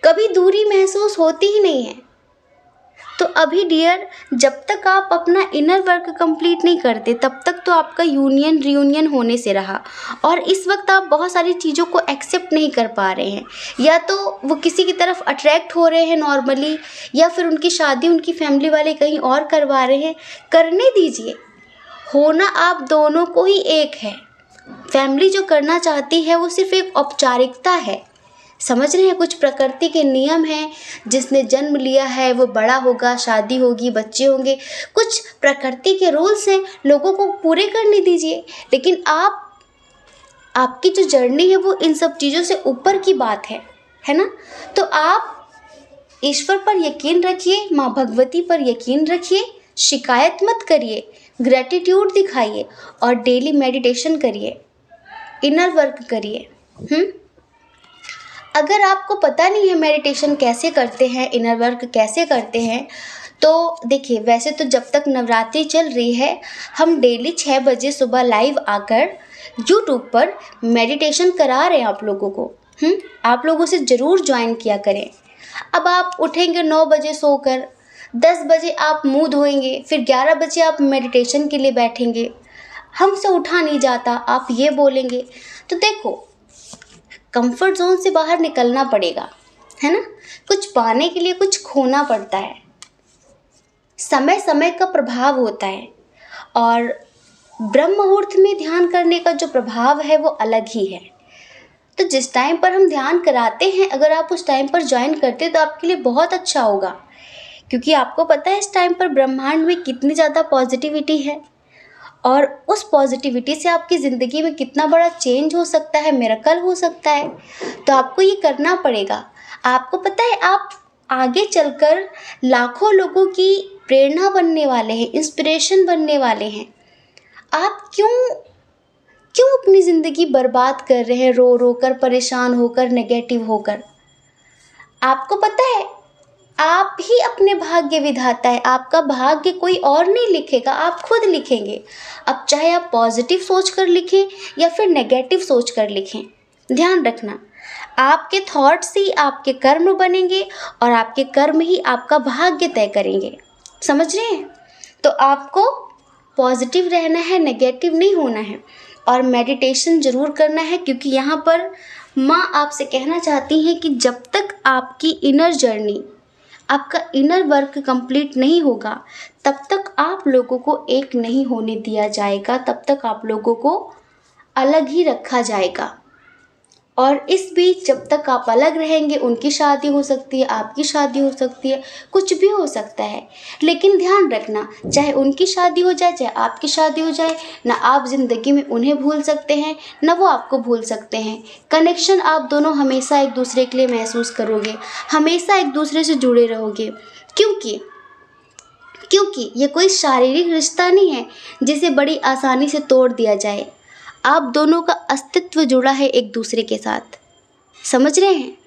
कभी दूरी महसूस होती ही नहीं है। तो अभी डियर, जब तक आप अपना इनर वर्क कंप्लीट नहीं करते तब तक तो आपका यूनियन रियूनियन होने से रहा, और इस वक्त आप बहुत सारी चीज़ों को एक्सेप्ट नहीं कर पा रहे हैं। या तो वो किसी की तरफ अट्रैक्ट हो रहे हैं नॉर्मली, या फिर उनकी शादी उनकी फैमिली वाले कहीं और करवा रहे हैं। करने दीजिए, होना आप दोनों को ही एक है। फैमिली जो करना चाहती है वो सिर्फ एक औपचारिकता है, समझ रहे हैं। कुछ प्रकृति के नियम हैं, जिसने जन्म लिया है वो बड़ा होगा, शादी होगी, बच्चे होंगे, कुछ प्रकृति के रूल्स हैं, लोगों को पूरे करने दीजिए। लेकिन आपकी जो जर्नी है वो इन सब चीज़ों से ऊपर की बात है ना। तो आप ईश्वर पर यकीन रखिए, माँ भगवती पर यकीन रखिए, शिकायत मत करिए, ग्रैटिट्यूड दिखाइए और डेली मेडिटेशन करिए, इनर वर्क करिए। अगर आपको पता नहीं है मेडिटेशन कैसे करते हैं, इनर वर्क कैसे करते हैं, तो देखिए, वैसे तो जब तक नवरात्रि चल रही है हम डेली 6 बजे सुबह लाइव आकर यूट्यूब पर मेडिटेशन करा रहे हैं आप लोगों को। आप लोगों से ज़रूर ज्वाइन किया करें। अब आप उठेंगे 9 बजे सोकर, 10 बजे आप मुंह धोएंगे, फिर 11 बजे आप मेडिटेशन के लिए बैठेंगे, हमसे उठा नहीं जाता, आप ये बोलेंगे। तो देखो, कंफर्ट जोन से बाहर निकलना पड़ेगा, है ना। कुछ पाने के लिए कुछ खोना पड़ता है। समय समय का प्रभाव होता है और ब्रह्म मुहूर्त में ध्यान करने का जो प्रभाव है वो अलग ही है। तो जिस टाइम पर हम ध्यान कराते हैं, अगर आप उस टाइम पर ज्वाइन करते तो आपके लिए बहुत अच्छा होगा, क्योंकि आपको पता है इस टाइम पर ब्रह्मांड में कितनी ज़्यादा पॉजिटिविटी है और उस पॉजिटिविटी से आपकी ज़िंदगी में कितना बड़ा चेंज हो सकता है, मिरेकल हो सकता है। तो आपको ये करना पड़ेगा। आपको पता है आप आगे चलकर लाखों लोगों की प्रेरणा बनने वाले हैं, इंस्पिरेशन बनने वाले हैं। आप क्यों अपनी ज़िंदगी बर्बाद कर रहे हैं, रो रो कर, परेशान होकर, नेगेटिव होकर। आपको पता है आप ही अपने भाग्य विधाता है। आपका भाग्य कोई और नहीं लिखेगा, आप खुद लिखेंगे। अब चाहे आप पॉजिटिव सोच कर लिखें या फिर नेगेटिव सोच कर लिखें, ध्यान रखना आपके थॉट्स ही आपके कर्म बनेंगे और आपके कर्म ही आपका भाग्य तय करेंगे। समझ रहे हैं। तो आपको पॉजिटिव रहना है, नेगेटिव नहीं होना है और मेडिटेशन ज़रूर करना है, क्योंकि यहाँ पर माँ आपसे कहना चाहती हैं कि जब तक आपकी इनर जर्नी, आपका इनर वर्क कंप्लीट नहीं होगा, तब तक आप लोगों को एक नहीं होने दिया जाएगा, तब तक आप लोगों को अलग ही रखा जाएगा। और इस बीच जब तक आप अलग रहेंगे, उनकी शादी हो सकती है, आपकी शादी हो सकती है, कुछ भी हो सकता है। लेकिन ध्यान रखना, चाहे उनकी शादी हो जाए, चाहे आपकी शादी हो जाए, ना आप ज़िंदगी में उन्हें भूल सकते हैं, ना वो आपको भूल सकते हैं। कनेक्शन आप दोनों हमेशा एक दूसरे के लिए महसूस करोगे, हमेशा एक दूसरे से जुड़े रहोगे। क्योंकि ये कोई शारीरिक रिश्ता नहीं है जिसे बड़ी आसानी से तोड़ दिया जाए। आप दोनों का अस्तित्व जुड़ा है एक दूसरे के साथ, समझ रहे हैं।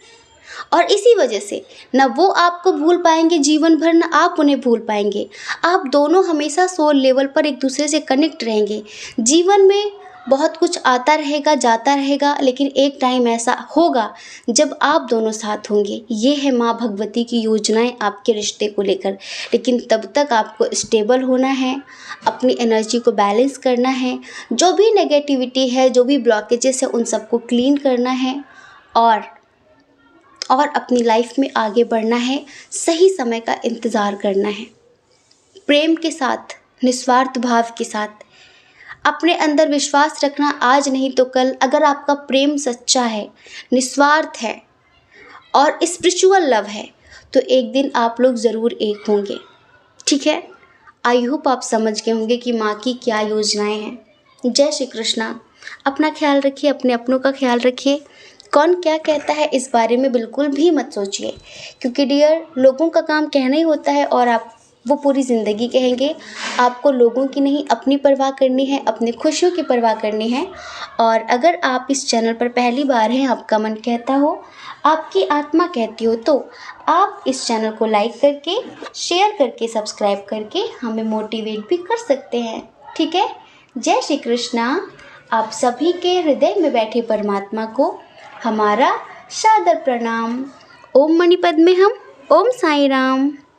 और इसी वजह से ना वो आपको भूल पाएंगे जीवन भर, ना आप उन्हें भूल पाएंगे। आप दोनों हमेशा सोल लेवल पर एक दूसरे से कनेक्ट रहेंगे। जीवन में बहुत कुछ आता रहेगा, जाता रहेगा, लेकिन एक टाइम ऐसा होगा जब आप दोनों साथ होंगे। ये है माँ भगवती की योजनाएं आपके रिश्ते को लेकर। लेकिन तब तक आपको स्टेबल होना है, अपनी एनर्जी को बैलेंस करना है, जो भी नेगेटिविटी है, जो भी ब्लॉकेजेस है, उन सबको क्लीन करना है और अपनी लाइफ में आगे बढ़ना है। सही समय का इंतज़ार करना है, प्रेम के साथ, निस्वार्थ भाव के साथ। अपने अंदर विश्वास रखना, आज नहीं तो कल अगर आपका प्रेम सच्चा है, निस्वार्थ है और स्पिरिचुअल लव है, तो एक दिन आप लोग ज़रूर एक होंगे। ठीक है। आई होप आप समझ गए होंगे कि माँ की क्या योजनाएं हैं। जय श्री कृष्णा। अपना ख्याल रखिए, अपने अपनों का ख्याल रखिए। कौन क्या कहता है इस बारे में बिल्कुल भी मत सोचिए, क्योंकि डियर, लोगों का काम कहना ही होता है और आप वो पूरी ज़िंदगी कहेंगे। आपको लोगों की नहीं, अपनी परवाह करनी है, अपनी खुशियों की परवाह करनी है। और अगर आप इस चैनल पर पहली बार हैं, आपका मन कहता हो, आपकी आत्मा कहती हो, तो आप इस चैनल को लाइक करके, शेयर करके, सब्सक्राइब करके हमें मोटिवेट भी कर सकते हैं। ठीक है। जय श्री कृष्णा। आप सभी के हृदय में बैठे परमात्मा को हमारा सादर प्रणाम। ओम मणिपद में हम। ओम साई राम।